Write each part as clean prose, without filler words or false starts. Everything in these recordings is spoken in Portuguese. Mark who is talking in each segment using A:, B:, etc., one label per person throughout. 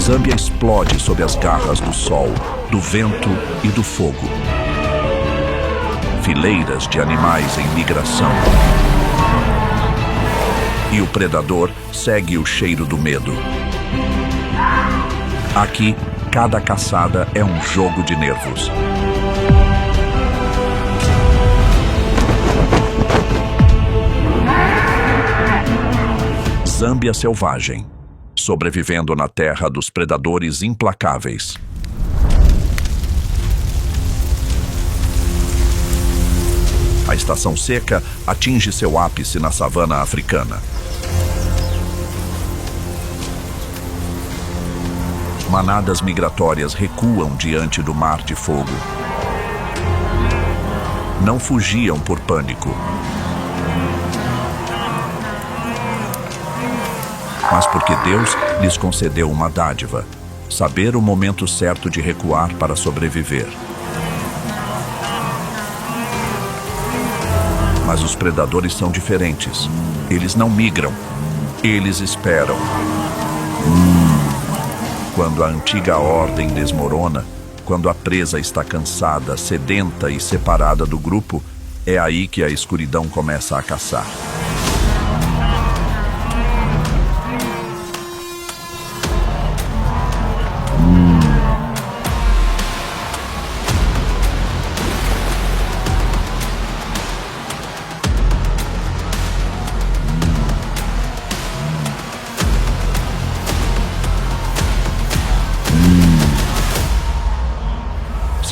A: Zâmbia explode sob as garras do sol, do vento e do fogo. Fileiras de animais em migração. E o predador segue o cheiro do medo. Aqui, cada caçada é um jogo de nervos. Zâmbia selvagem, sobrevivendo na terra dos predadores implacáveis. A estação seca atinge seu ápice na savana africana. Manadas migratórias recuam diante do mar de fogo. Não fugiam por pânico, mas porque Deus lhes concedeu uma dádiva: saber o momento certo de recuar para sobreviver. Mas os predadores são diferentes. Eles não migram, eles esperam. Quando a antiga ordem desmorona, quando a presa está cansada, sedenta e separada do grupo, é aí que a escuridão começa a caçar.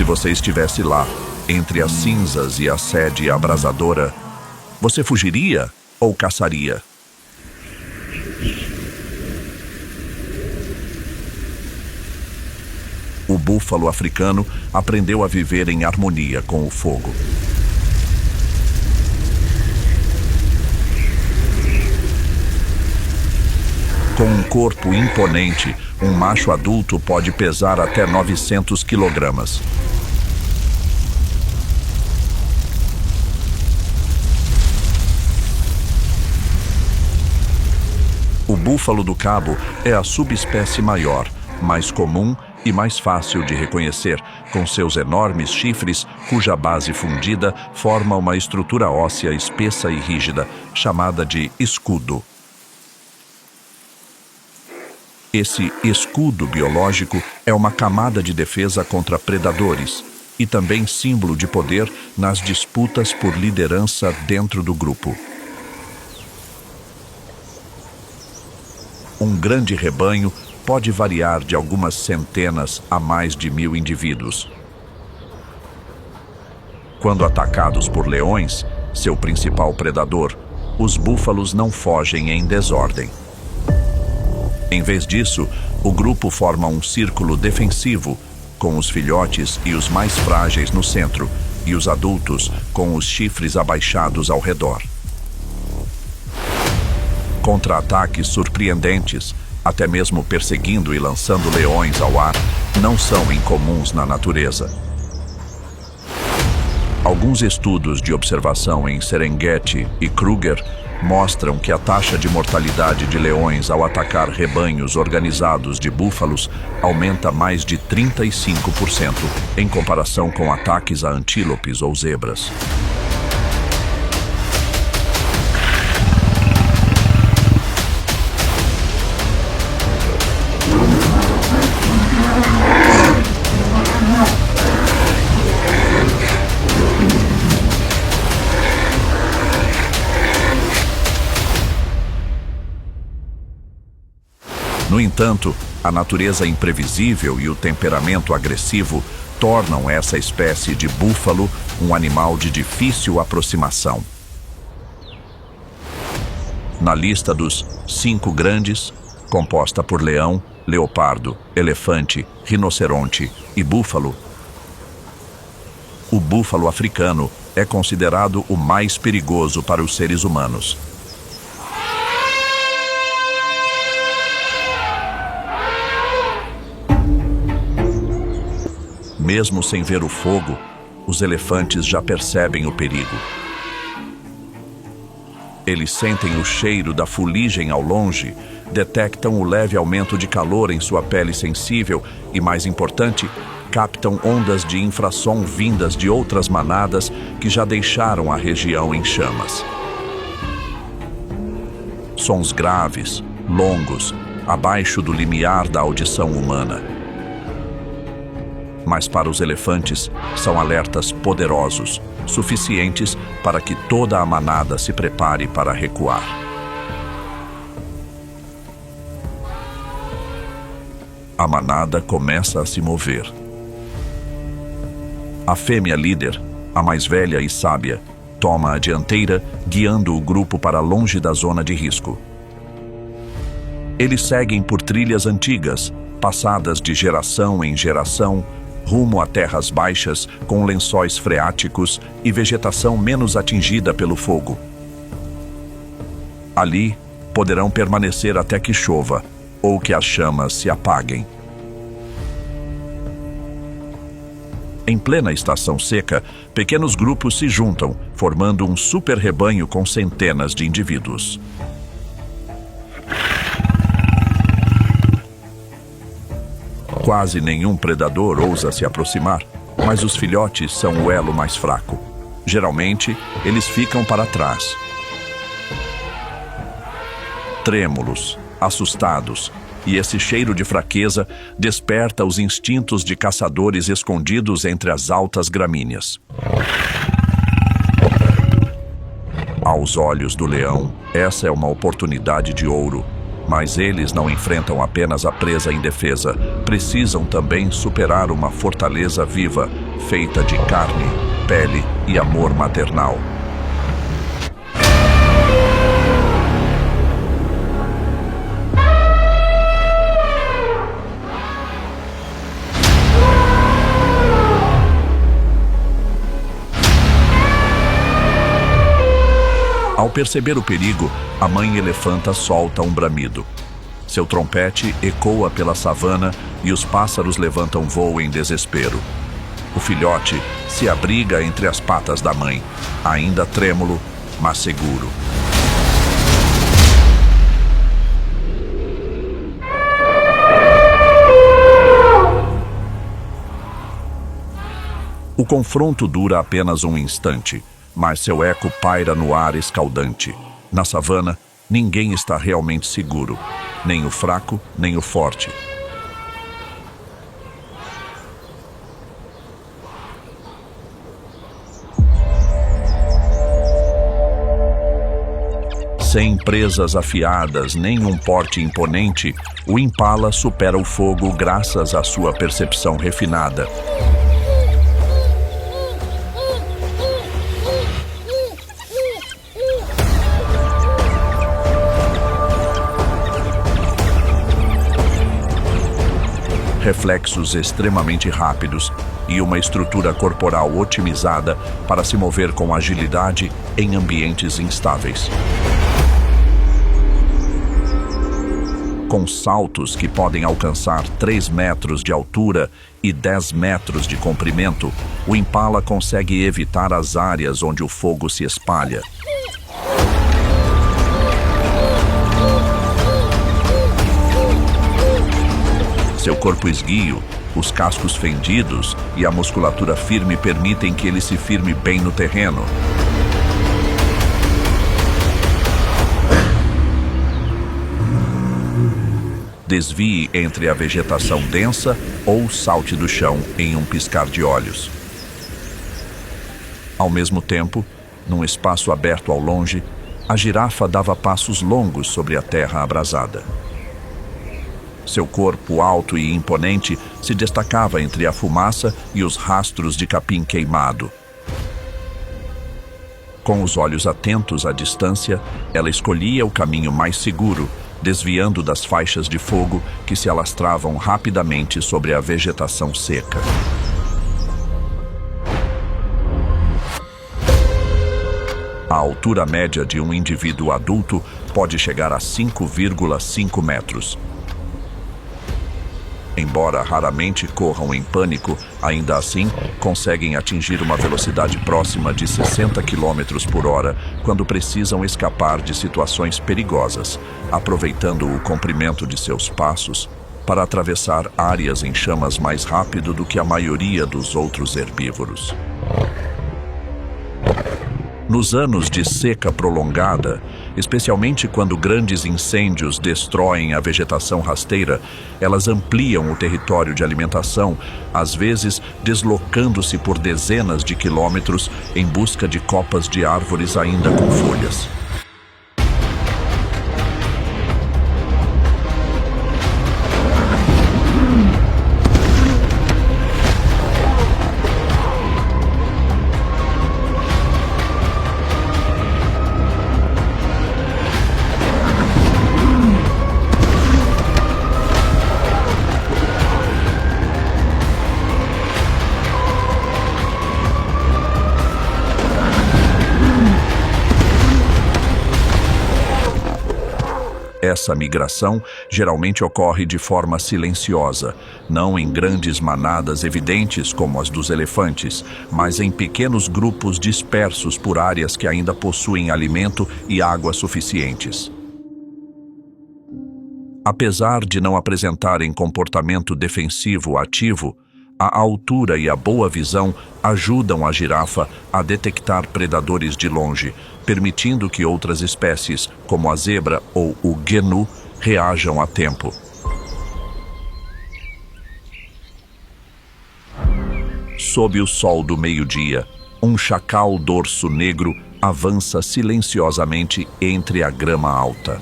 A: Se você estivesse lá, entre as cinzas e a sede abrasadora, você fugiria ou caçaria? O búfalo africano aprendeu a viver em harmonia com o fogo. Com um corpo imponente, um macho adulto pode pesar até 900 quilogramas. O búfalo do cabo é a subespécie maior, mais comum e mais fácil de reconhecer, com seus enormes chifres, cuja base fundida forma uma estrutura óssea espessa e rígida, chamada de escudo. Esse escudo biológico é uma camada de defesa contra predadores e também símbolo de poder nas disputas por liderança dentro do grupo. Um grande rebanho pode variar de algumas centenas a mais de 1000 indivíduos. Quando atacados por leões, seu principal predador, os búfalos não fogem em desordem. Em vez disso, o grupo forma um círculo defensivo, com os filhotes e os mais frágeis no centro, e os adultos com os chifres abaixados ao redor. Contra-ataques surpreendentes, até mesmo perseguindo e lançando leões ao ar, não são incomuns na natureza. Alguns estudos de observação em Serengeti e Kruger mostram que a taxa de mortalidade de leões ao atacar rebanhos organizados de búfalos aumenta mais de 35% em comparação com ataques a antílopes ou zebras. No entanto, a natureza imprevisível e o temperamento agressivo tornam essa espécie de búfalo um animal de difícil aproximação. Na lista dos 5 grandes, composta por leão, leopardo, elefante, rinoceronte e búfalo, o búfalo africano é considerado o mais perigoso para os seres humanos. Mesmo sem ver o fogo, os elefantes já percebem o perigo. Eles sentem o cheiro da fuligem ao longe, detectam o leve aumento de calor em sua pele sensível e, mais importante, captam ondas de infrassom vindas de outras manadas que já deixaram a região em chamas. Sons graves, longos, abaixo do limiar da audição humana. Mas para os elefantes, são alertas poderosos, suficientes para que toda a manada se prepare para recuar. A manada começa a se mover. A fêmea líder, a mais velha e sábia, toma a dianteira, guiando o grupo para longe da zona de risco. Eles seguem por trilhas antigas, passadas de geração em geração, rumo a terras baixas com lençóis freáticos e vegetação menos atingida pelo fogo. Ali, poderão permanecer até que chova ou que as chamas se apaguem. Em plena estação seca, pequenos grupos se juntam, formando um super rebanho com centenas de indivíduos. Quase nenhum predador ousa se aproximar, mas os filhotes são o elo mais fraco. Geralmente, eles ficam para trás. Trêmulos, assustados, e esse cheiro de fraqueza desperta os instintos de caçadores escondidos entre as altas gramíneas. Aos olhos do leão, essa é uma oportunidade de ouro. Mas eles não enfrentam apenas a presa indefesa, precisam também superar uma fortaleza viva, feita de carne, pele e amor maternal. Ao perceber o perigo, a mãe elefanta solta um bramido. Seu trompete ecoa pela savana e os pássaros levantam voo em desespero. O filhote se abriga entre as patas da mãe, ainda trêmulo, mas seguro. O confronto dura apenas um instante, mas seu eco paira no ar escaldante. Na savana, ninguém está realmente seguro, nem o fraco, nem o forte. Sem presas afiadas, nem um porte imponente, o impala supera o fogo graças à sua percepção refinada. Reflexos extremamente rápidos e uma estrutura corporal otimizada para se mover com agilidade em ambientes instáveis. Com saltos que podem alcançar 3 metros de altura e 10 metros de comprimento, o impala consegue evitar as áreas onde o fogo se espalha. Seu corpo esguio, os cascos fendidos e a musculatura firme permitem que ele se firme bem no terreno. Desvie entre a vegetação densa ou salte do chão em um piscar de olhos. Ao mesmo tempo, num espaço aberto ao longe, a girafa dava passos longos sobre a terra abrasada. Seu corpo alto e imponente se destacava entre a fumaça e os rastros de capim queimado. Com os olhos atentos à distância, ela escolhia o caminho mais seguro, desviando das faixas de fogo que se alastravam rapidamente sobre a vegetação seca. A altura média de um indivíduo adulto pode chegar a 5,5 metros. Embora raramente corram em pânico, ainda assim conseguem atingir uma velocidade próxima de 60 km por hora quando precisam escapar de situações perigosas, aproveitando o comprimento de seus passos para atravessar áreas em chamas mais rápido do que a maioria dos outros herbívoros. Nos anos de seca prolongada, especialmente quando grandes incêndios destroem a vegetação rasteira, elas ampliam o território de alimentação, às vezes deslocando-se por dezenas de quilômetros em busca de copas de árvores ainda com folhas. Essa migração geralmente ocorre de forma silenciosa, não em grandes manadas evidentes como as dos elefantes, mas em pequenos grupos dispersos por áreas que ainda possuem alimento e água suficientes. Apesar de não apresentarem comportamento defensivo ativo, a altura e a boa visão ajudam a girafa a detectar predadores de longe, permitindo que outras espécies, como a zebra ou o gnu, reajam a tempo. Sob o sol do meio-dia, um chacal dorso negro avança silenciosamente entre a grama alta.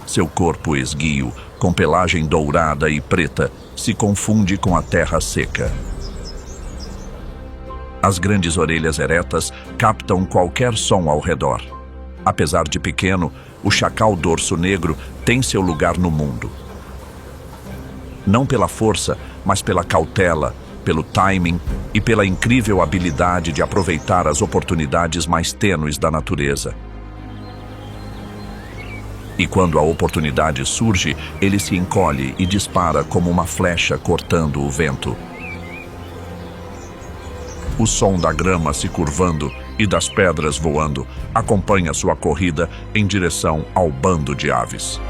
A: Seu corpo esguio, com pelagem dourada e preta, se confunde com a terra seca. As grandes orelhas eretas captam qualquer som ao redor. Apesar de pequeno, o chacal dorso negro tem seu lugar no mundo. Não pela força, mas pela cautela, pelo timing e pela incrível habilidade de aproveitar as oportunidades mais tênues da natureza. E quando a oportunidade surge, ele se encolhe e dispara como uma flecha cortando o vento. O som da grama se curvando e das pedras voando acompanha sua corrida em direção ao bando de aves.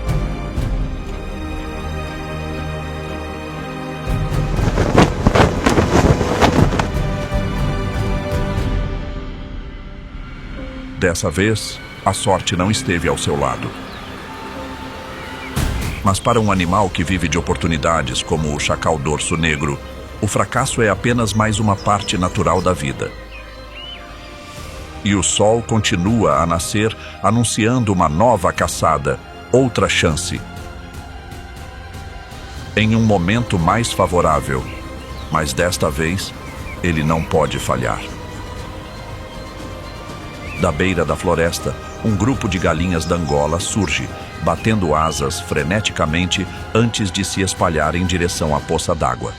A: Dessa vez, a sorte não esteve ao seu lado. Mas para um animal que vive de oportunidades como o chacal dorso negro, o fracasso é apenas mais uma parte natural da vida. E o sol continua a nascer, anunciando uma nova caçada, outra chance. Em um momento mais favorável, mas desta vez, ele não pode falhar. Da beira da floresta, um grupo de galinhas da Angola surge, batendo asas freneticamente antes de se espalhar em direção à poça d'água.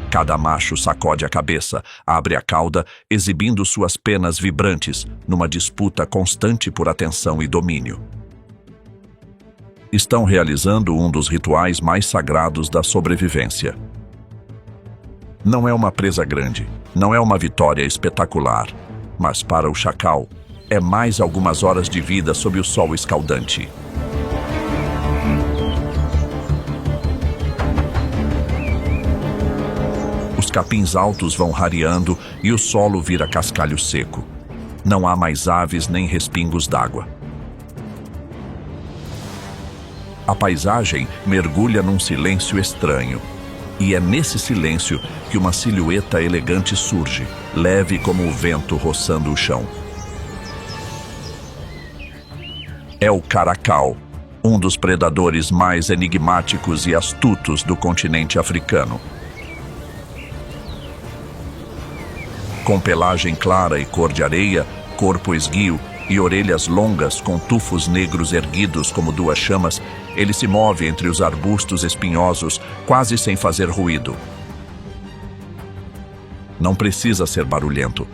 A: Cada macho sacode a cabeça, abre a cauda, exibindo suas penas vibrantes, numa disputa constante por atenção e domínio. Estão realizando um dos rituais mais sagrados da sobrevivência. Não é uma presa grande, não é uma vitória espetacular, mas para o chacal, é mais algumas horas de vida sob o sol escaldante. Os capins altos vão rareando e o solo vira cascalho seco. Não há mais aves nem respingos d'água. A paisagem mergulha num silêncio estranho. E é nesse silêncio que uma silhueta elegante surge, leve como o vento roçando o chão. É o caracal, um dos predadores mais enigmáticos e astutos do continente africano. Com pelagem clara e cor de areia, corpo esguio e orelhas longas com tufos negros erguidos como duas chamas, ele se move entre os arbustos espinhosos, quase sem fazer ruído. Não precisa ser barulhento.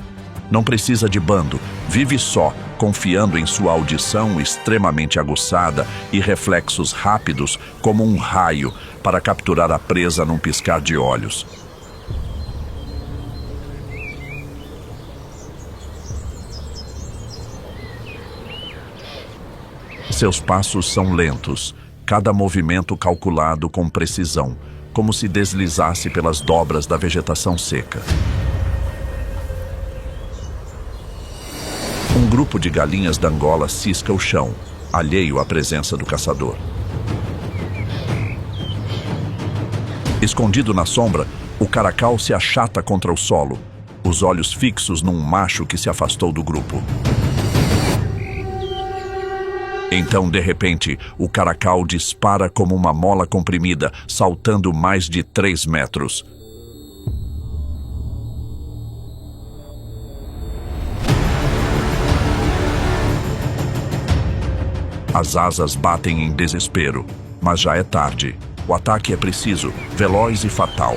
A: Não precisa de bando. Vive só, confiando em sua audição extremamente aguçada e reflexos rápidos como um raio para capturar a presa num piscar de olhos. Seus passos são lentos, cada movimento calculado com precisão, como se deslizasse pelas dobras da vegetação seca. Um grupo de galinhas da Angola cisca o chão, alheio à presença do caçador. Escondido na sombra, o caracal se achata contra o solo, os olhos fixos num macho que se afastou do grupo. Então, de repente, o caracal dispara como uma mola comprimida, saltando mais de 3 metros. As asas batem em desespero, mas já é tarde. O ataque é preciso, veloz e fatal.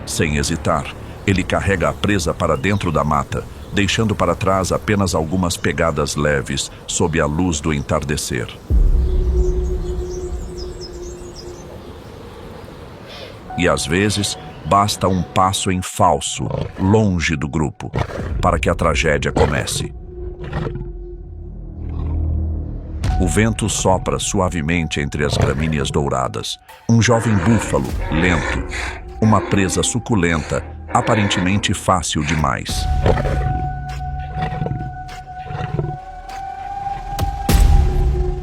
A: Sem hesitar, ele carrega a presa para dentro da mata, deixando para trás apenas algumas pegadas leves sob a luz do entardecer. E às vezes, basta um passo em falso, longe do grupo, para que a tragédia comece. O vento sopra suavemente entre as gramíneas douradas. Um jovem búfalo, lento, uma presa suculenta, aparentemente fácil demais.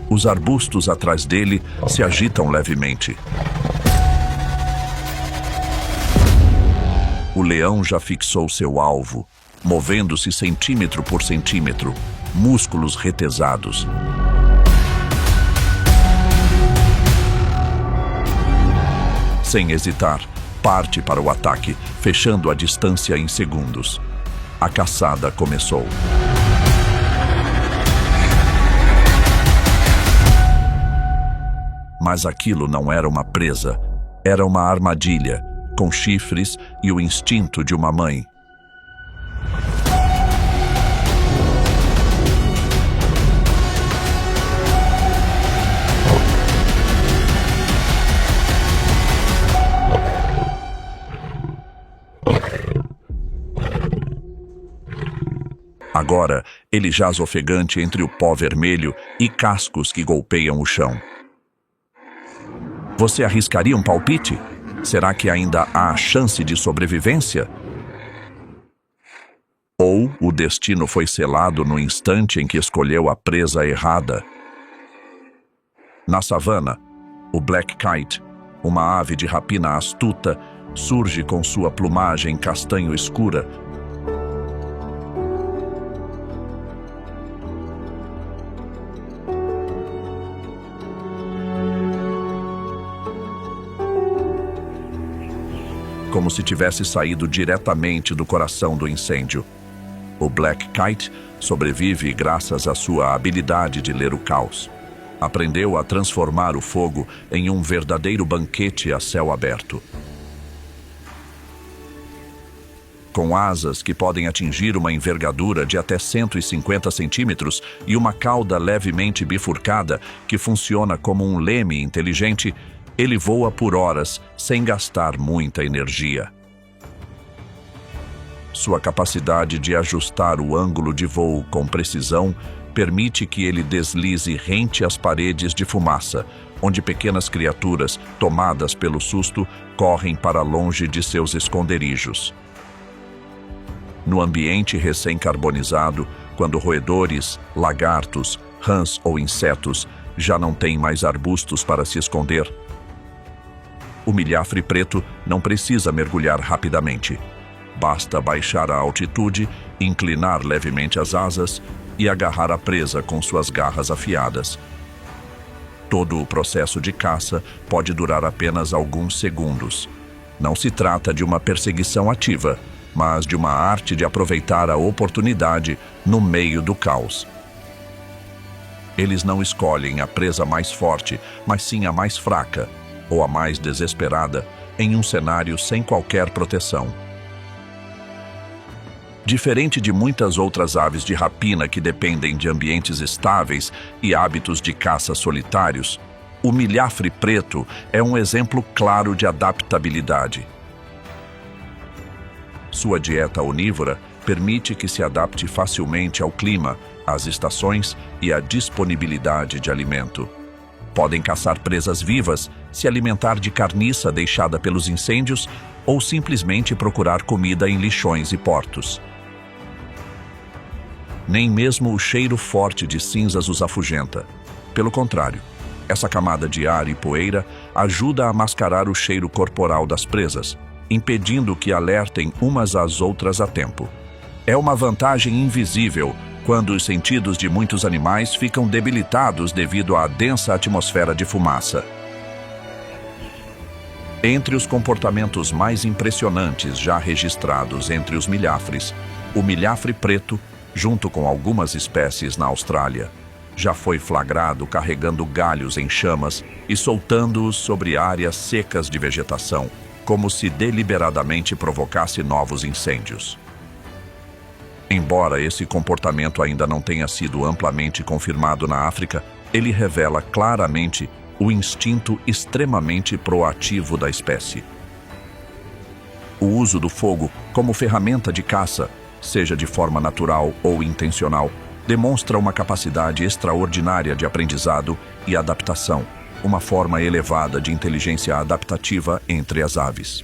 A: Os arbustos atrás dele se agitam levemente. O leão já fixou seu alvo, movendo-se centímetro por centímetro, músculos retesados. Sem hesitar, parte para o ataque, fechando a distância em segundos. A caçada começou. Mas aquilo não era uma presa, era uma armadilha, com chifres e o instinto de uma mãe. Agora, ele jaz ofegante entre o pó vermelho e cascos que golpeiam o chão. Você arriscaria um palpite? Será que ainda há chance de sobrevivência? Ou o destino foi selado no instante em que escolheu a presa errada? Na savana, o Black Kite, uma ave de rapina astuta, surge com sua plumagem castanho escura. Como se tivesse saído diretamente do coração do incêndio. O Black Kite sobrevive graças à sua habilidade de ler o caos. Aprendeu a transformar o fogo em um verdadeiro banquete a céu aberto. Com asas que podem atingir uma envergadura de até 150 centímetros e uma cauda levemente bifurcada que funciona como um leme inteligente, ele voa por horas sem gastar muita energia. Sua capacidade de ajustar o ângulo de voo com precisão permite que ele deslize rente às paredes de fumaça, onde pequenas criaturas, tomadas pelo susto, correm para longe de seus esconderijos. No ambiente recém-carbonizado, quando roedores, lagartos, rãs ou insetos já não têm mais arbustos para se esconder, o milhafre preto não precisa mergulhar rapidamente. Basta baixar a altitude, inclinar levemente as asas e agarrar a presa com suas garras afiadas. Todo o processo de caça pode durar apenas alguns segundos, Não se trata de uma perseguição ativa, mas de uma arte de aproveitar a oportunidade no meio do caos. Eles não escolhem a presa mais forte, mas sim a mais fraca, ou a mais desesperada, em um cenário sem qualquer proteção. Diferente de muitas outras aves de rapina que dependem de ambientes estáveis e hábitos de caça solitários, o milhafre preto é um exemplo claro de adaptabilidade. Sua dieta onívora permite que se adapte facilmente ao clima, às estações e à disponibilidade de alimento. Podem caçar presas vivas, se alimentar de carniça deixada pelos incêndios ou simplesmente procurar comida em lixões e portos. Nem mesmo o cheiro forte de cinzas os afugenta. Pelo contrário, essa camada de ar e poeira ajuda a mascarar o cheiro corporal das presas, impedindo que alertem umas às outras a tempo. É uma vantagem invisível quando os sentidos de muitos animais ficam debilitados devido à densa atmosfera de fumaça. Entre os comportamentos mais impressionantes já registrados entre os milhafres, o milhafre preto, junto com algumas espécies na Austrália, já foi flagrado carregando galhos em chamas e soltando-os sobre áreas secas de vegetação, como se deliberadamente provocasse novos incêndios. Embora esse comportamento ainda não tenha sido amplamente confirmado na África, ele revela claramente o instinto extremamente proativo da espécie. O uso do fogo como ferramenta de caça, seja de forma natural ou intencional, demonstra uma capacidade extraordinária de aprendizado e adaptação, uma forma elevada de inteligência adaptativa entre as aves.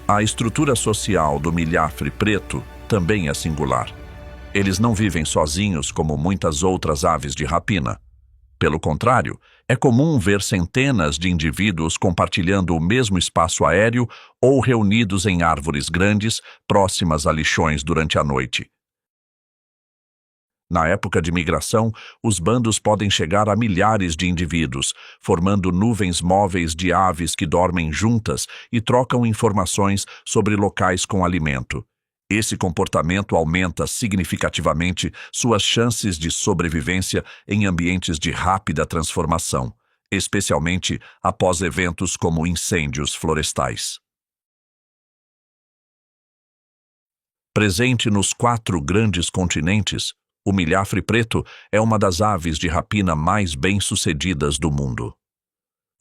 A: A estrutura social do milhafre preto também é singular. Eles não vivem sozinhos como muitas outras aves de rapina. Pelo contrário, é comum ver centenas de indivíduos compartilhando o mesmo espaço aéreo ou reunidos em árvores grandes próximas a lixões durante a noite. Na época de migração, os bandos podem chegar a milhares de indivíduos, formando nuvens móveis de aves que dormem juntas e trocam informações sobre locais com alimento. Esse comportamento aumenta significativamente suas chances de sobrevivência em ambientes de rápida transformação, especialmente após eventos como incêndios florestais. Presente nos 4 grandes continentes, o milhafre preto é uma das aves de rapina mais bem-sucedidas do mundo.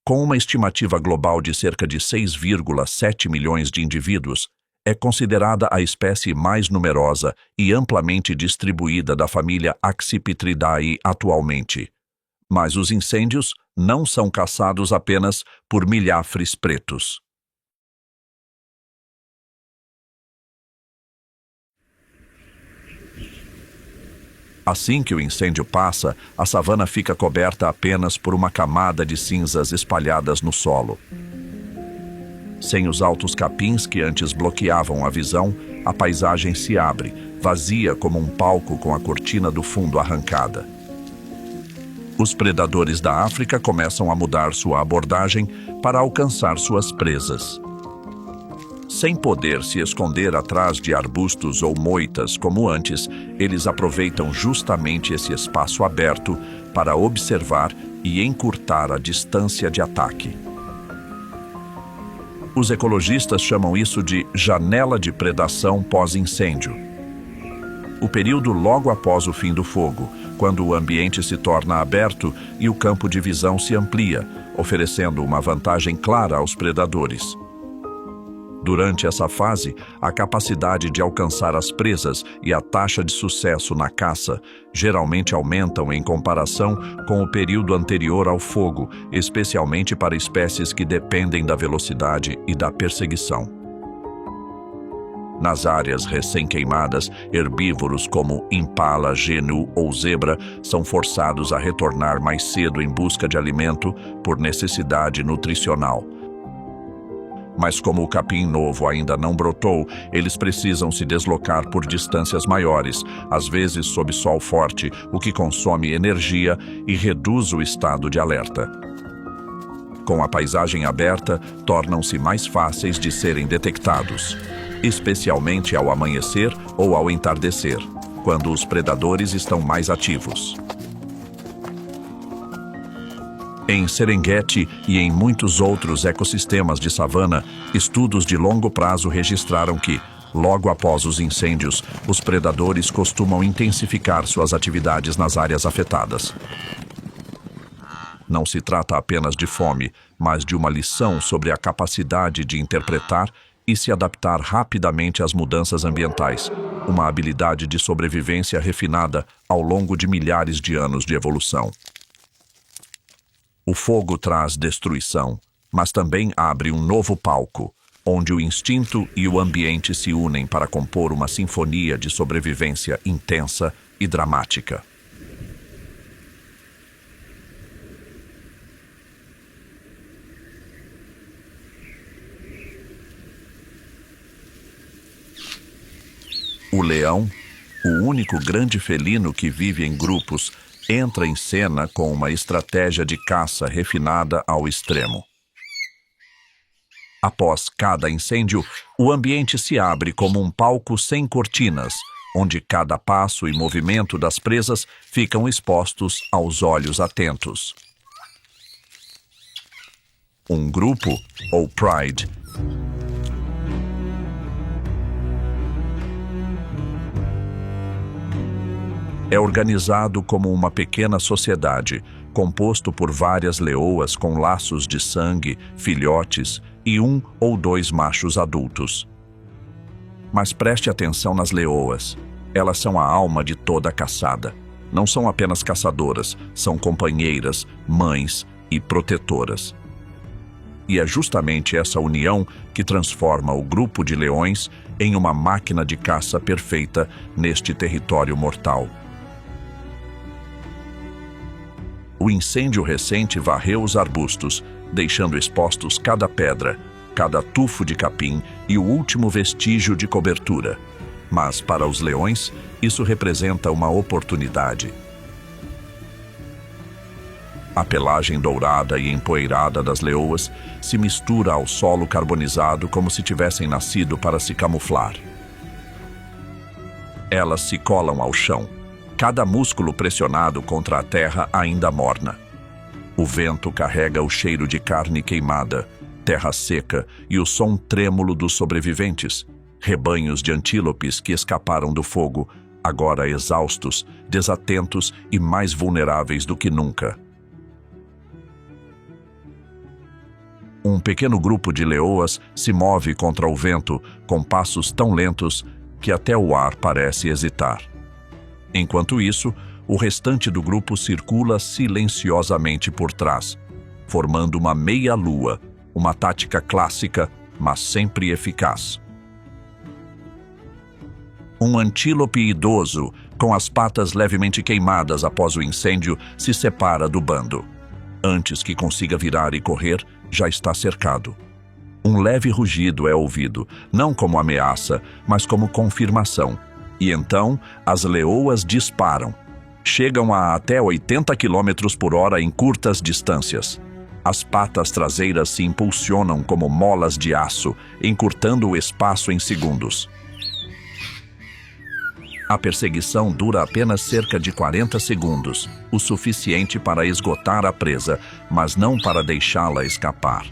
A: Com uma estimativa global de cerca de 6,7 milhões de indivíduos, é considerada a espécie mais numerosa e amplamente distribuída da família Accipitridae atualmente. Mas os incêndios não são caçados apenas por milhafres pretos. Assim que o incêndio passa, a savana fica coberta apenas por uma camada de cinzas espalhadas no solo. Sem os altos capins que antes bloqueavam a visão, a paisagem se abre, vazia como um palco com a cortina do fundo arrancada. Os predadores da África começam a mudar sua abordagem para alcançar suas presas. Sem poder se esconder atrás de arbustos ou moitas como antes, eles aproveitam justamente esse espaço aberto para observar e encurtar a distância de ataque. Os ecologistas chamam isso de janela de predação pós-incêndio. O período logo após o fim do fogo, quando o ambiente se torna aberto e o campo de visão se amplia, oferecendo uma vantagem clara aos predadores. Durante essa fase, a capacidade de alcançar as presas e a taxa de sucesso na caça geralmente aumentam em comparação com o período anterior ao fogo, especialmente para espécies que dependem da velocidade e da perseguição. Nas áreas recém-queimadas, herbívoros como impala, gnu ou zebra são forçados a retornar mais cedo em busca de alimento por necessidade nutricional. Mas como o capim novo ainda não brotou, eles precisam se deslocar por distâncias maiores, às vezes sob sol forte, o que consome energia e reduz o estado de alerta. Com a paisagem aberta, tornam-se mais fáceis de serem detectados, especialmente ao amanhecer ou ao entardecer, quando os predadores estão mais ativos. Em Serengeti e em muitos outros ecossistemas de savana, estudos de longo prazo registraram que, logo após os incêndios, os predadores costumam intensificar suas atividades nas áreas afetadas. Não se trata apenas de fome, mas de uma lição sobre a capacidade de interpretar e se adaptar rapidamente às mudanças ambientais, uma habilidade de sobrevivência refinada ao longo de milhares de anos de evolução. O fogo traz destruição, mas também abre um novo palco, onde o instinto e o ambiente se unem para compor uma sinfonia de sobrevivência intensa e dramática. O leão, o único grande felino que vive em grupos, entra em cena com uma estratégia de caça refinada ao extremo. Após cada incêndio, o ambiente se abre como um palco sem cortinas, onde cada passo e movimento das presas ficam expostos aos olhos atentos. Um grupo, ou pride, é organizado como uma pequena sociedade, composto por várias leoas com laços de sangue, filhotes e 1 ou 2 machos adultos. Mas preste atenção nas leoas. Elas são a alma de toda a caçada. Não são apenas caçadoras, são companheiras, mães e protetoras. E é justamente essa união que transforma o grupo de leões em uma máquina de caça perfeita neste território mortal. O incêndio recente varreu os arbustos, deixando expostos cada pedra, cada tufo de capim e o último vestígio de cobertura. Mas, para os leões, isso representa uma oportunidade. A pelagem dourada e empoeirada das leoas se mistura ao solo carbonizado como se tivessem nascido para se camuflar. Elas se colam ao chão, cada músculo pressionado contra a terra ainda morna. O vento carrega o cheiro de carne queimada, terra seca e o som trêmulo dos sobreviventes, rebanhos de antílopes que escaparam do fogo, agora exaustos, desatentos e mais vulneráveis do que nunca. Um pequeno grupo de leoas se move contra o vento com passos tão lentos que até o ar parece hesitar. Enquanto isso, o restante do grupo circula silenciosamente por trás, formando uma meia-lua, uma tática clássica, mas sempre eficaz. Um antílope idoso, com as patas levemente queimadas após o incêndio, se separa do bando. Antes que consiga virar e correr, já está cercado. Um leve rugido é ouvido, não como ameaça, mas como confirmação. E então, as leoas disparam. Chegam a até 80 km por hora em curtas distâncias. As patas traseiras se impulsionam como molas de aço, encurtando o espaço em segundos. A perseguição dura apenas cerca de 40 segundos, o suficiente para esgotar a presa, mas não para deixá-la escapar.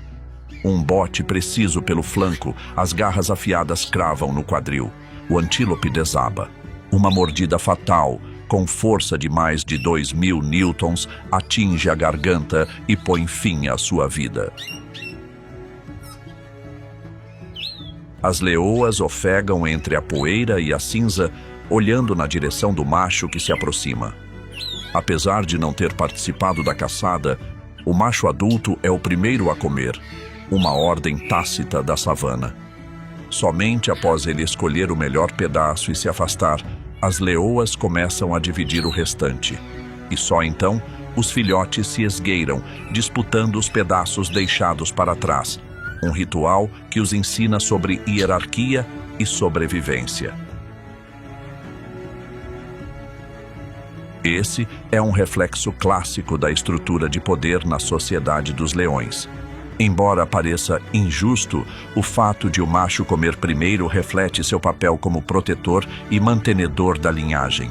A: Um bote preciso pelo flanco, as garras afiadas cravam no quadril. O antílope desaba. Uma mordida fatal, com força de mais de 2.000 newtons, atinge a garganta e põe fim à sua vida. As leoas ofegam entre a poeira e a cinza, olhando na direção do macho que se aproxima. Apesar de não ter participado da caçada, o macho adulto é o primeiro a comer, uma ordem tácita da savana. Somente após ele escolher o melhor pedaço e se afastar, as leoas começam a dividir o restante. E só então, os filhotes se esgueiram, disputando os pedaços deixados para trás. Um ritual que os ensina sobre hierarquia e sobrevivência. Esse é um reflexo clássico da estrutura de poder na sociedade dos leões. Embora pareça injusto, o fato de o macho comer primeiro reflete seu papel como protetor e mantenedor da linhagem.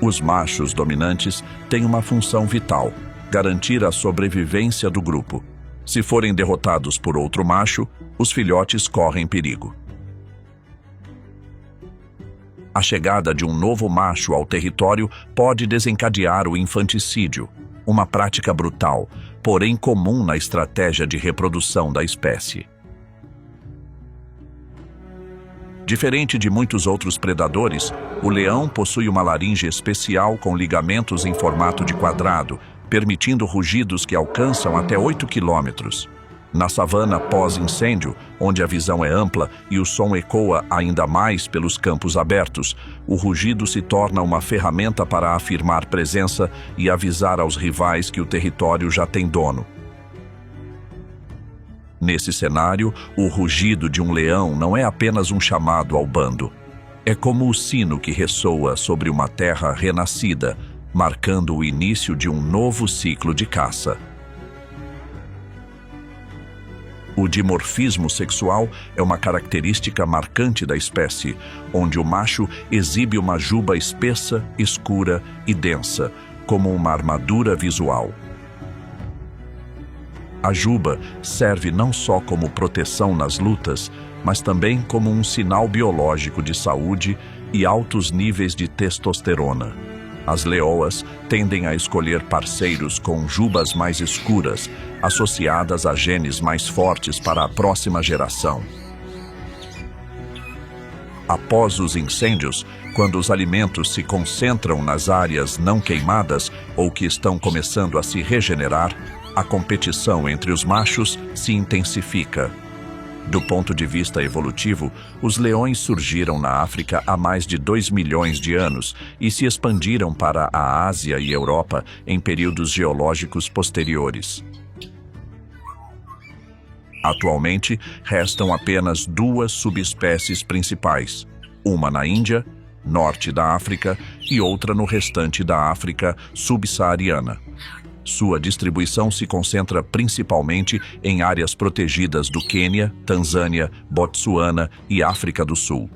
A: Os machos dominantes têm uma função vital: garantir a sobrevivência do grupo. Se forem derrotados por outro macho, os filhotes correm perigo. A chegada de um novo macho ao território pode desencadear o infanticídio, uma prática brutal, porém comum na estratégia de reprodução da espécie. Diferente de muitos outros predadores, o leão possui uma laringe especial com ligamentos em formato de quadrado, permitindo rugidos que alcançam até 8 quilômetros. Na savana pós-incêndio, onde a visão é ampla e o som ecoa ainda mais pelos campos abertos, o rugido se torna uma ferramenta para afirmar presença e avisar aos rivais que o território já tem dono. Nesse cenário, o rugido de um leão não é apenas um chamado ao bando. É como o sino que ressoa sobre uma terra renascida, marcando o início de um novo ciclo de caça. O dimorfismo sexual é uma característica marcante da espécie, onde o macho exibe uma juba espessa, escura e densa, como uma armadura visual. A juba serve não só como proteção nas lutas, mas também como um sinal biológico de saúde e altos níveis de testosterona. As leoas tendem a escolher parceiros com jubas mais escuras, associadas a genes mais fortes para a próxima geração. Após os incêndios, quando os alimentos se concentram nas áreas não queimadas ou que estão começando a se regenerar, a competição entre os machos se intensifica. Do ponto de vista evolutivo, os leões surgiram na África há mais de 2 milhões de anos e se expandiram para a Ásia e Europa em períodos geológicos posteriores. Atualmente, restam apenas 2 subespécies principais, uma na Índia, norte da África, e outra no restante da África subsaariana. Sua distribuição se concentra principalmente em áreas protegidas do Quênia, Tanzânia, Botsuana e África do Sul.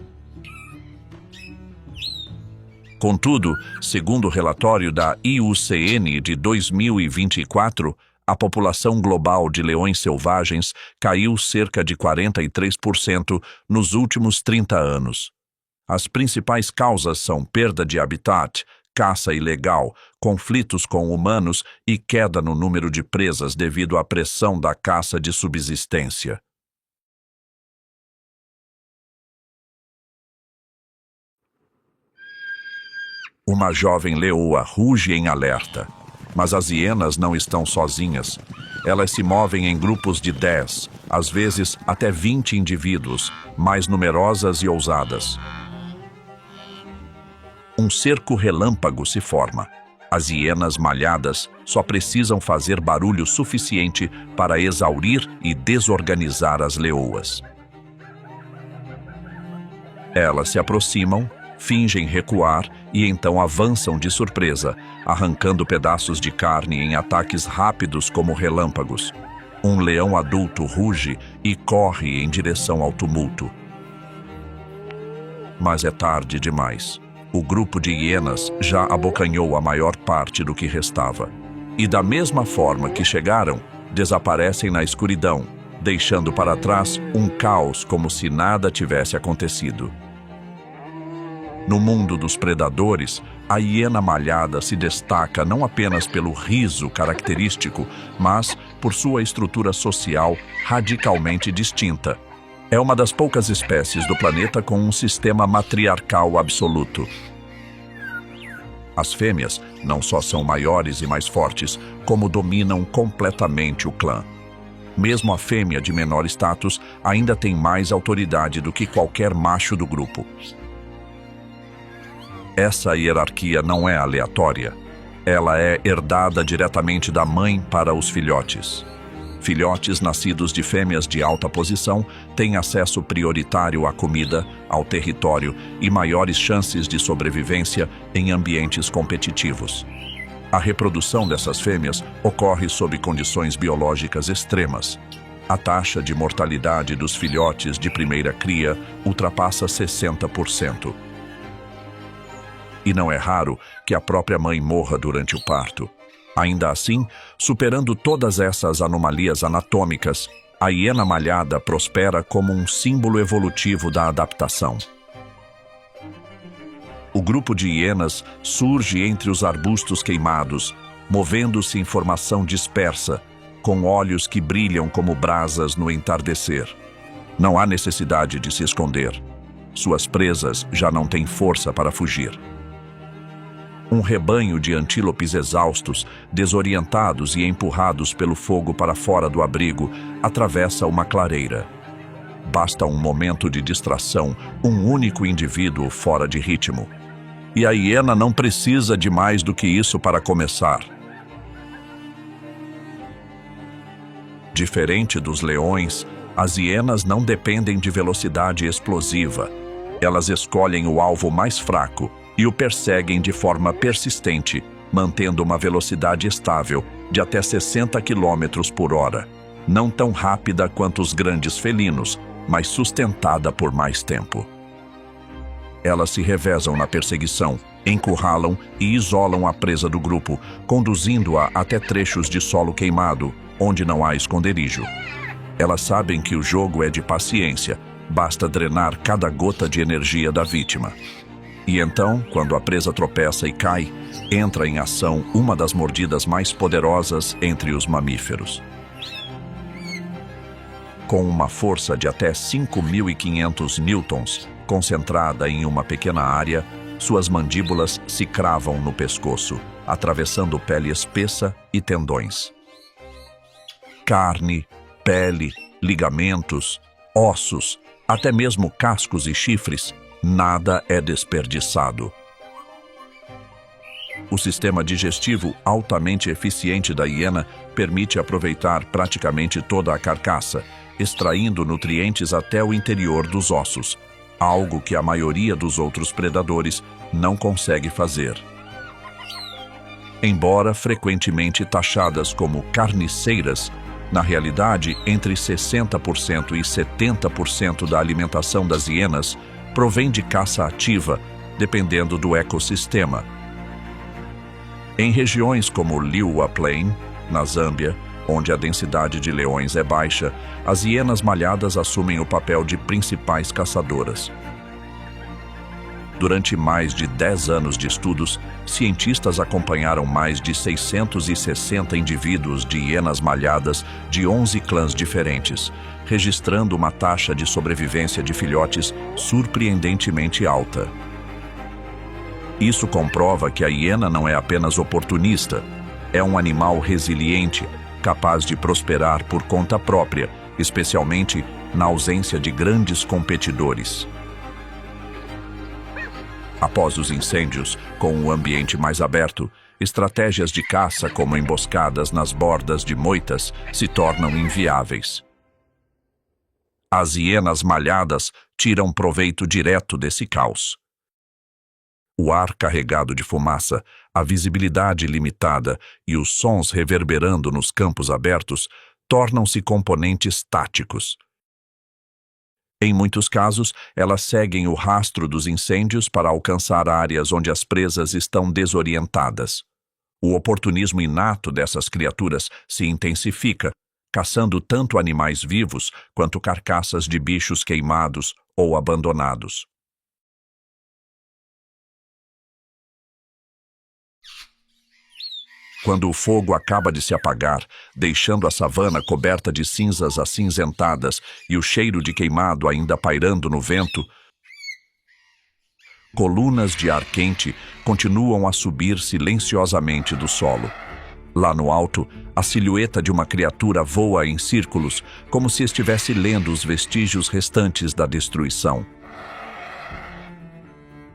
A: Contudo, segundo o relatório da IUCN de 2024, a população global de leões selvagens caiu cerca de 43% nos últimos 30 anos. As principais causas são perda de habitat, caça ilegal, conflitos com humanos e queda no número de presas devido à pressão da caça de subsistência. Uma jovem leoa ruge em alerta, mas as hienas não estão sozinhas. Elas se movem em grupos de 10, às vezes até 20 indivíduos, mais numerosas e ousadas. Um cerco relâmpago se forma. As hienas malhadas só precisam fazer barulho suficiente para exaurir e desorganizar as leoas. Elas se aproximam, fingem recuar e então avançam de surpresa, arrancando pedaços de carne em ataques rápidos como relâmpagos. Um leão adulto ruge e corre em direção ao tumulto. Mas é tarde demais. O grupo de hienas já abocanhou a maior parte do que restava. E da mesma forma que chegaram, desaparecem na escuridão, deixando para trás um caos como se nada tivesse acontecido. No mundo dos predadores, a hiena malhada se destaca não apenas pelo riso característico, mas por sua estrutura social radicalmente distinta. É uma das poucas espécies do planeta com um sistema matriarcal absoluto. As fêmeas não só são maiores e mais fortes, como dominam completamente o clã. Mesmo a fêmea de menor status ainda tem mais autoridade do que qualquer macho do grupo. Essa hierarquia não é aleatória. Ela é herdada diretamente da mãe para os filhotes. Filhotes nascidos de fêmeas de alta posição têm acesso prioritário à comida, ao território e maiores chances de sobrevivência em ambientes competitivos. A reprodução dessas fêmeas ocorre sob condições biológicas extremas. A taxa de mortalidade dos filhotes de primeira cria ultrapassa 60%. E não é raro que a própria mãe morra durante o parto. Ainda assim, superando todas essas anomalias anatômicas, a hiena malhada prospera como um símbolo evolutivo da adaptação. O grupo de hienas surge entre os arbustos queimados, movendo-se em formação dispersa, com olhos que brilham como brasas no entardecer. Não há necessidade de se esconder. Suas presas já não têm força para fugir. Um rebanho de antílopes exaustos, desorientados e empurrados pelo fogo para fora do abrigo, atravessa uma clareira. Basta um momento de distração, um único indivíduo fora de ritmo. E a hiena não precisa de mais do que isso para começar. Diferente dos leões, as hienas não dependem de velocidade explosiva. Elas escolhem o alvo mais fraco e o perseguem de forma persistente, mantendo uma velocidade estável de até 60 km por hora. Não tão rápida quanto os grandes felinos, mas sustentada por mais tempo. Elas se revezam na perseguição, encurralam e isolam a presa do grupo, conduzindo-a até trechos de solo queimado, onde não há esconderijo. Elas sabem que o jogo é de paciência, basta drenar cada gota de energia da vítima. E então, quando a presa tropeça e cai, entra em ação uma das mordidas mais poderosas entre os mamíferos. Com uma força de até 5.500 newtons, concentrada em uma pequena área, suas mandíbulas se cravam no pescoço, atravessando pele espessa e tendões. Carne, pele, ligamentos, ossos, até mesmo cascos e chifres, nada é desperdiçado. O sistema digestivo altamente eficiente da hiena permite aproveitar praticamente toda a carcaça, extraindo nutrientes até o interior dos ossos, algo que a maioria dos outros predadores não consegue fazer. Embora frequentemente taxadas como carniceiras, na realidade, entre 60% e 70% da alimentação das hienas provém de caça ativa, dependendo do ecossistema. Em regiões como Liuwa Plain, na Zâmbia, onde a densidade de leões é baixa, as hienas malhadas assumem o papel de principais caçadoras. Durante mais de 10 anos de estudos, cientistas acompanharam mais de 660 indivíduos de hienas malhadas de 11 clãs diferentes, registrando uma taxa de sobrevivência de filhotes surpreendentemente alta. Isso comprova que a hiena não é apenas oportunista, é um animal resiliente, capaz de prosperar por conta própria, especialmente na ausência de grandes competidores. Após os incêndios, com o ambiente mais aberto, estratégias de caça como emboscadas nas bordas de moitas se tornam inviáveis. As hienas malhadas tiram proveito direto desse caos. O ar carregado de fumaça, a visibilidade limitada e os sons reverberando nos campos abertos tornam-se componentes táticos. Em muitos casos, elas seguem o rastro dos incêndios para alcançar áreas onde as presas estão desorientadas. O oportunismo inato dessas criaturas se intensifica, caçando tanto animais vivos quanto carcaças de bichos queimados ou abandonados. Quando o fogo acaba de se apagar, deixando a savana coberta de cinzas acinzentadas e o cheiro de queimado ainda pairando no vento, colunas de ar quente continuam a subir silenciosamente do solo. Lá no alto, a silhueta de uma criatura voa em círculos, como se estivesse lendo os vestígios restantes da destruição.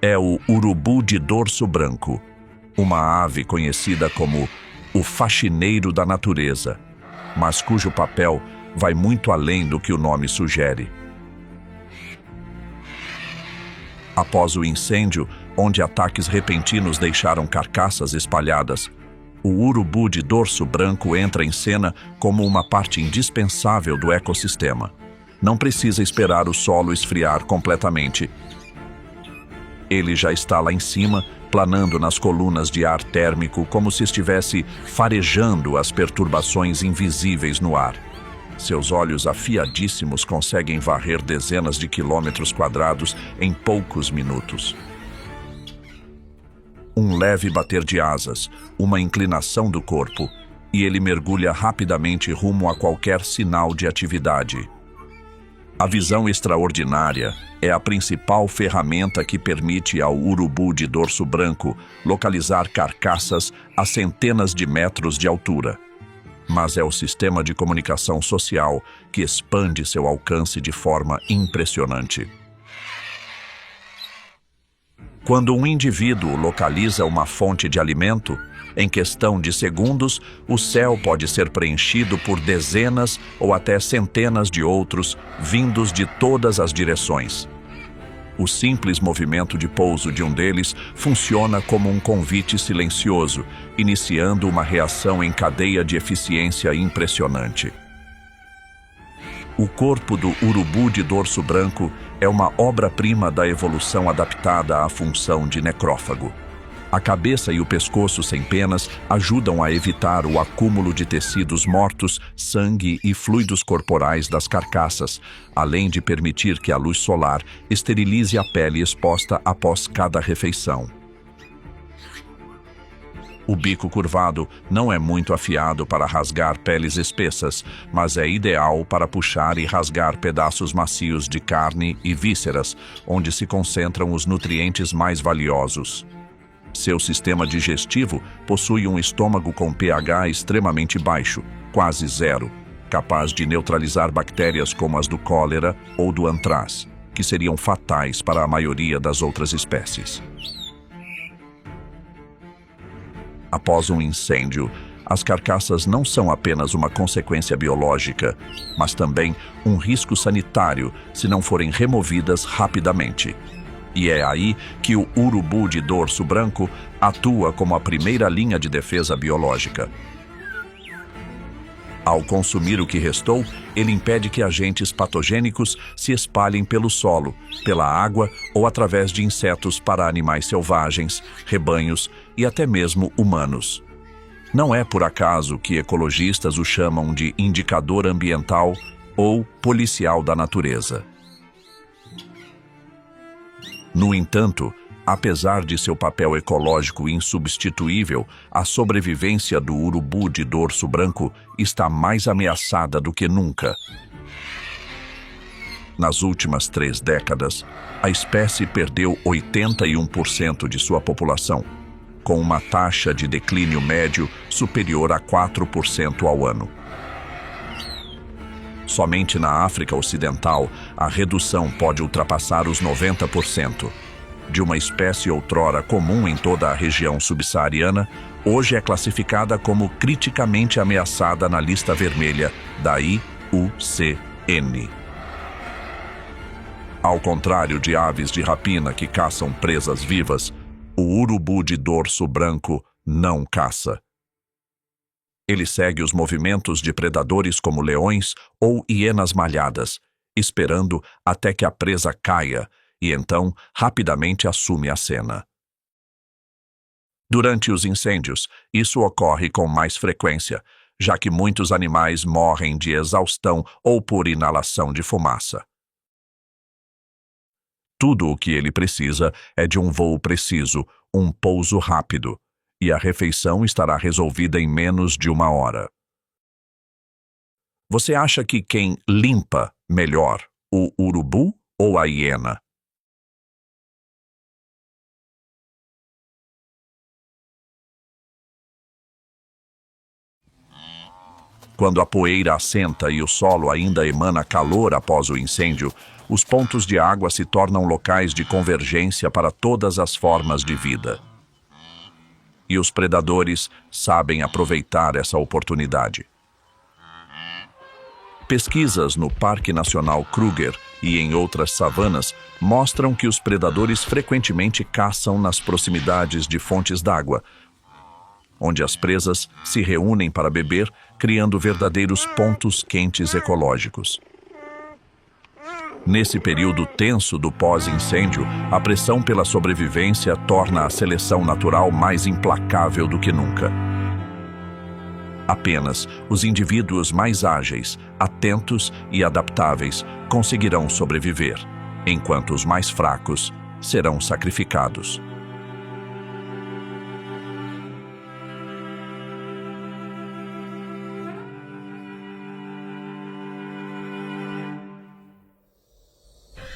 A: É o urubu de dorso branco, uma ave conhecida como o faxineiro da natureza. mas cujo papel vai muito além do que o nome sugere. Após o incêndio, onde ataques repentinos deixaram carcaças espalhadas, o urubu de dorso branco entra em cena como uma parte indispensável do ecossistema. Não precisa esperar o solo esfriar completamente. Ele já está lá em cima, planando nas colunas de ar térmico como se estivesse farejando as perturbações invisíveis no ar. Seus olhos afiadíssimos conseguem varrer dezenas de quilômetros quadrados em poucos minutos. Um leve bater de asas, uma inclinação do corpo, e ele mergulha rapidamente rumo a qualquer sinal de atividade. A visão extraordinária é a principal ferramenta que permite ao urubu de dorso branco localizar carcaças a centenas de metros de altura. Mas é o sistema de comunicação social que expande seu alcance de forma impressionante. Quando um indivíduo localiza uma fonte de alimento, em questão de segundos, o céu pode ser preenchido por dezenas ou até centenas de outros, vindos de todas as direções. O simples movimento de pouso de um deles funciona como um convite silencioso, iniciando uma reação em cadeia de eficiência impressionante. O corpo do urubu de dorso branco é uma obra-prima da evolução adaptada à função de necrófago. A cabeça e o pescoço sem penas ajudam a evitar o acúmulo de tecidos mortos, sangue e fluidos corporais das carcaças, além de permitir que a luz solar esterilize a pele exposta após cada refeição. O bico curvado não é muito afiado para rasgar peles espessas, mas é ideal para puxar e rasgar pedaços macios de carne e vísceras, onde se concentram os nutrientes mais valiosos. Seu sistema digestivo possui um estômago com pH extremamente baixo, quase zero, capaz de neutralizar bactérias como as do cólera ou do antrás, que seriam fatais para a maioria das outras espécies. Após um incêndio, as carcaças não são apenas uma consequência biológica, mas também um risco sanitário se não forem removidas rapidamente. E é aí que o urubu de dorso branco atua como a primeira linha de defesa biológica. Ao consumir o que restou, ele impede que agentes patogênicos se espalhem pelo solo, pela água ou através de insetos para animais selvagens, rebanhos e até mesmo humanos. Não é por acaso que ecologistas o chamam de indicador ambiental ou policial da natureza. No entanto, apesar de seu papel ecológico insubstituível, a sobrevivência do urubu de dorso branco está mais ameaçada do que nunca. Nas últimas 3 décadas, a espécie perdeu 81% de sua população, com uma taxa de declínio médio superior a 4% ao ano. Somente na África Ocidental, a redução pode ultrapassar os 90%. De uma espécie outrora comum em toda a região subsaariana, hoje é classificada como criticamente ameaçada na lista vermelha da IUCN. Ao contrário de aves de rapina que caçam presas vivas, o urubu de dorso branco não caça. Ele segue os movimentos de predadores como leões ou hienas malhadas, esperando até que a presa caia e então rapidamente assume a cena. Durante os incêndios, isso ocorre com mais frequência, já que muitos animais morrem de exaustão ou por inalação de fumaça. Tudo o que ele precisa é de um voo preciso, um pouso rápido, e a refeição estará resolvida em menos de 1 hora. Você acha que quem limpa melhor, o urubu ou a hiena? Quando a poeira assenta e o solo ainda emana calor após o incêndio, os pontos de água se tornam locais de convergência para todas as formas de vida. E os predadores sabem aproveitar essa oportunidade. Pesquisas no Parque Nacional Kruger e em outras savanas mostram que os predadores frequentemente caçam nas proximidades de fontes d'água, onde as presas se reúnem para beber, criando verdadeiros pontos quentes ecológicos. Nesse período tenso do pós-incêndio, a pressão pela sobrevivência torna a seleção natural mais implacável do que nunca. Apenas os indivíduos mais ágeis, atentos e adaptáveis conseguirão sobreviver, enquanto os mais fracos serão sacrificados.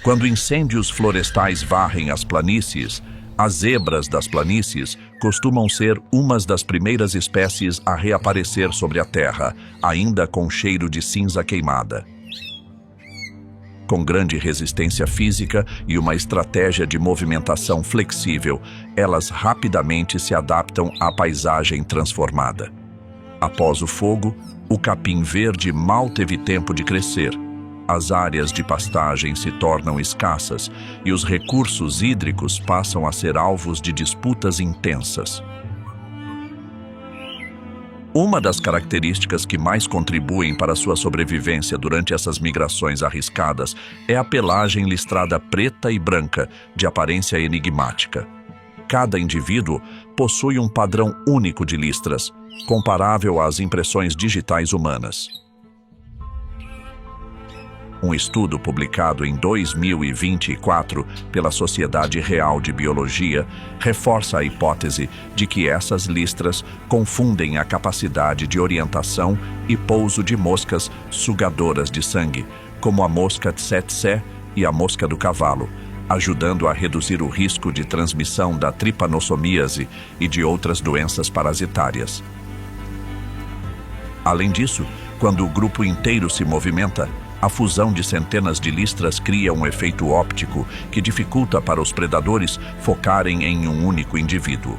A: Quando incêndios florestais varrem as planícies, as zebras das planícies costumam ser umas das primeiras espécies a reaparecer sobre a terra, ainda com cheiro de cinza queimada. Com grande resistência física e uma estratégia de movimentação flexível, elas rapidamente se adaptam à paisagem transformada. Após o fogo, o capim verde mal teve tempo de crescer. As áreas de pastagem se tornam escassas e os recursos hídricos passam a ser alvos de disputas intensas. Uma das características que mais contribuem para sua sobrevivência durante essas migrações arriscadas é a pelagem listrada preta e branca, de aparência enigmática. Cada indivíduo possui um padrão único de listras, comparável às impressões digitais humanas. Um estudo publicado em 2024 pela Sociedade Real de Biologia reforça a hipótese de que essas listras confundem a capacidade de orientação e pouso de moscas sugadoras de sangue, como a mosca tsetse e a mosca do cavalo, ajudando a reduzir o risco de transmissão da tripanossomíase e de outras doenças parasitárias. Além disso, quando o grupo inteiro se movimenta, a fusão de centenas de listras cria um efeito óptico que dificulta para os predadores focarem em um único indivíduo.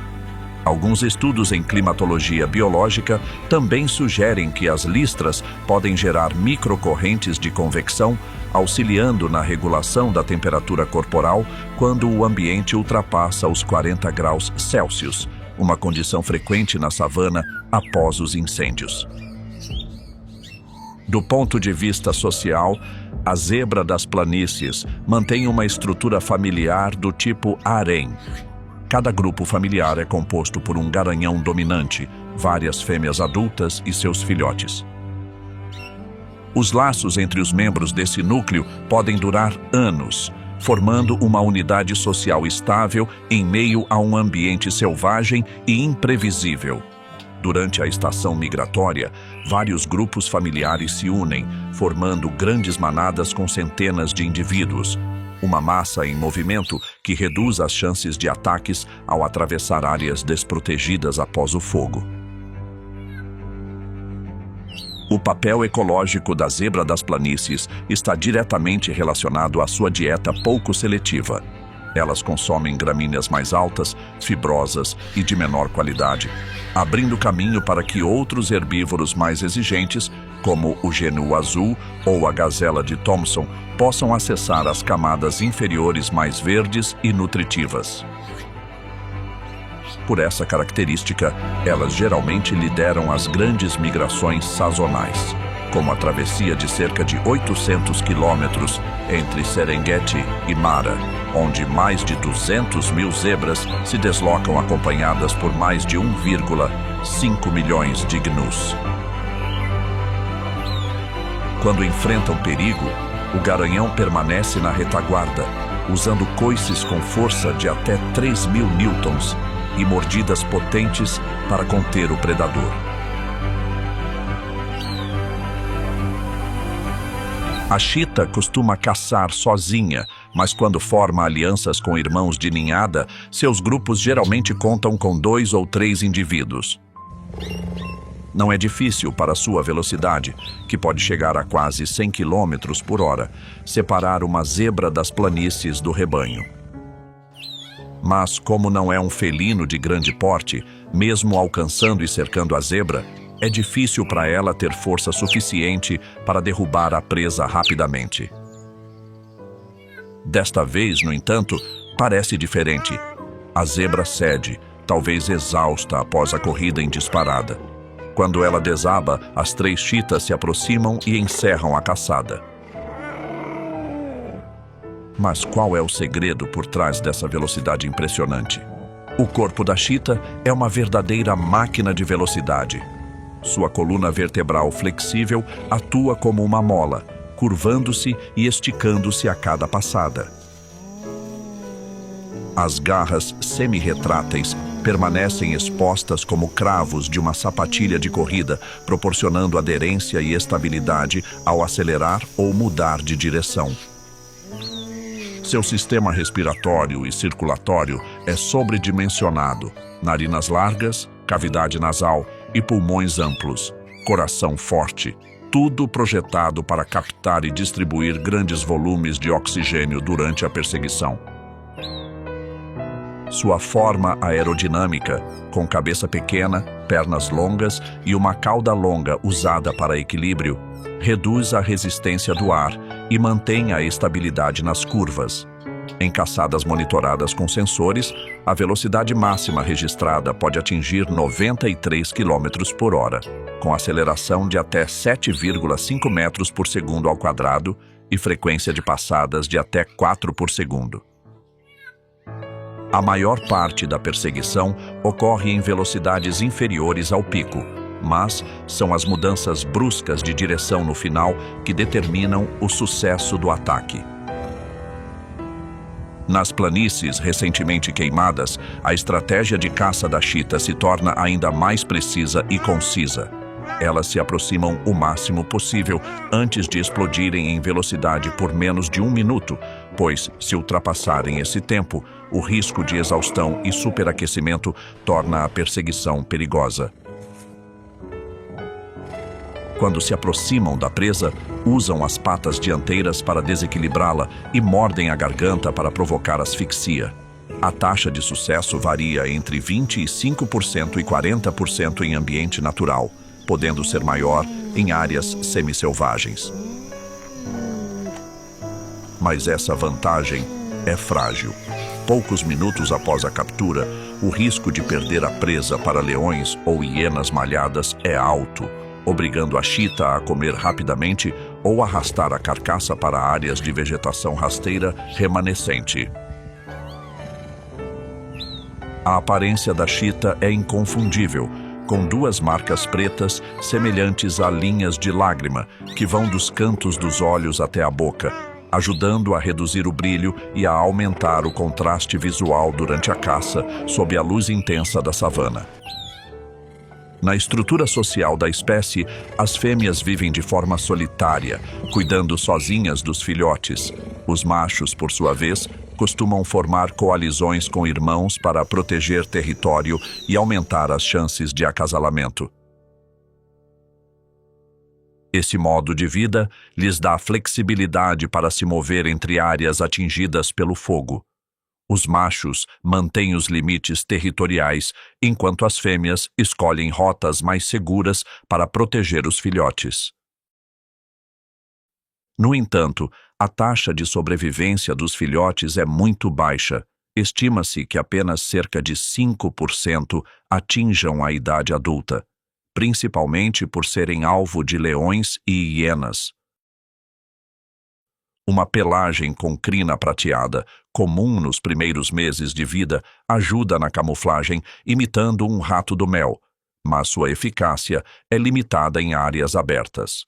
A: Alguns estudos em climatologia biológica também sugerem que as listras podem gerar microcorrentes de convecção, auxiliando na regulação da temperatura corporal quando o ambiente ultrapassa os 40 graus Celsius, uma condição frequente na savana após os incêndios. Do ponto de vista social, a zebra das planícies mantém uma estrutura familiar do tipo harém. Cada grupo familiar é composto por um garanhão dominante, várias fêmeas adultas e seus filhotes. Os laços entre os membros desse núcleo podem durar anos, formando uma unidade social estável em meio a um ambiente selvagem e imprevisível. Durante a estação migratória, vários grupos familiares se unem, formando grandes manadas com centenas de indivíduos. Uma massa em movimento que reduz as chances de ataques ao atravessar áreas desprotegidas após o fogo. O papel ecológico da zebra das planícies está diretamente relacionado à sua dieta pouco seletiva. Elas consomem gramíneas mais altas, fibrosas e de menor qualidade, abrindo caminho para que outros herbívoros mais exigentes, como o genu azul ou a gazela de Thomson, possam acessar as camadas inferiores mais verdes e nutritivas. Por essa característica, elas geralmente lideram as grandes migrações sazonais, como a travessia de cerca de 800 quilômetros entre Serengeti e Mara, onde mais de 200 mil zebras se deslocam acompanhadas por mais de 1,5 milhões de gnus. Quando enfrentam perigo, o garanhão permanece na retaguarda, usando coices com força de até 3.000 newtons e mordidas potentes para conter o predador. A chita costuma caçar sozinha, mas quando forma alianças com irmãos de ninhada, seus grupos geralmente contam com 2 ou 3 indivíduos. Não é difícil para sua velocidade, que pode chegar a quase 100 km por hora, separar uma zebra das planícies do rebanho. Mas, como não é um felino de grande porte, mesmo alcançando e cercando a zebra, é difícil para ela ter força suficiente para derrubar a presa rapidamente. Desta vez, no entanto, parece diferente. A zebra cede, talvez exausta após a corrida em disparada. Quando ela desaba, as 3 chitas se aproximam e encerram a caçada. Mas qual é o segredo por trás dessa velocidade impressionante? O corpo da chita é uma verdadeira máquina de velocidade. Sua coluna vertebral flexível atua como uma mola, curvando-se e esticando-se a cada passada. As garras semi-retráteis permanecem expostas como cravos de uma sapatilha de corrida, proporcionando aderência e estabilidade ao acelerar ou mudar de direção. Seu sistema respiratório e circulatório é sobredimensionado, narinas largas, cavidade nasal e pulmões amplos, coração forte, tudo projetado para captar e distribuir grandes volumes de oxigênio durante a perseguição. Sua forma aerodinâmica, com cabeça pequena, pernas longas e uma cauda longa usada para equilíbrio, reduz a resistência do ar e mantém a estabilidade nas curvas. Em caçadas monitoradas com sensores, a velocidade máxima registrada pode atingir 93 km por hora, com aceleração de até 7,5 metros por segundo ao quadrado e frequência de passadas de até 4 por segundo. A maior parte da perseguição ocorre em velocidades inferiores ao pico, mas são as mudanças bruscas de direção no final que determinam o sucesso do ataque. Nas planícies recentemente queimadas, a estratégia de caça da chita se torna ainda mais precisa e concisa. Elas se aproximam o máximo possível antes de explodirem em velocidade por menos de 1 minuto, pois, se ultrapassarem esse tempo, o risco de exaustão e superaquecimento torna a perseguição perigosa. Quando se aproximam da presa, usam as patas dianteiras para desequilibrá-la e mordem a garganta para provocar asfixia. A taxa de sucesso varia entre 25% e 40% em ambiente natural, podendo ser maior em áreas semi-selvagens. Mas essa vantagem é frágil. Poucos minutos após a captura, o risco de perder a presa para leões ou hienas malhadas é alto, obrigando a chita a comer rapidamente ou arrastar a carcaça para áreas de vegetação rasteira remanescente. A aparência da chita é inconfundível, com 2 marcas pretas semelhantes a linhas de lágrima que vão dos cantos dos olhos até a boca, ajudando a reduzir o brilho e a aumentar o contraste visual durante a caça sob a luz intensa da savana. Na estrutura social da espécie, as fêmeas vivem de forma solitária, cuidando sozinhas dos filhotes. Os machos, por sua vez, costumam formar coalizões com irmãos para proteger território e aumentar as chances de acasalamento. Esse modo de vida lhes dá flexibilidade para se mover entre áreas atingidas pelo fogo. Os machos mantêm os limites territoriais, enquanto as fêmeas escolhem rotas mais seguras para proteger os filhotes. No entanto, a taxa de sobrevivência dos filhotes é muito baixa. Estima-se que apenas cerca de 5% atinjam a idade adulta, principalmente por serem alvo de leões e hienas. Uma pelagem com crina prateada, comum nos primeiros meses de vida, ajuda na camuflagem, imitando um rato do mel, mas sua eficácia é limitada em áreas abertas.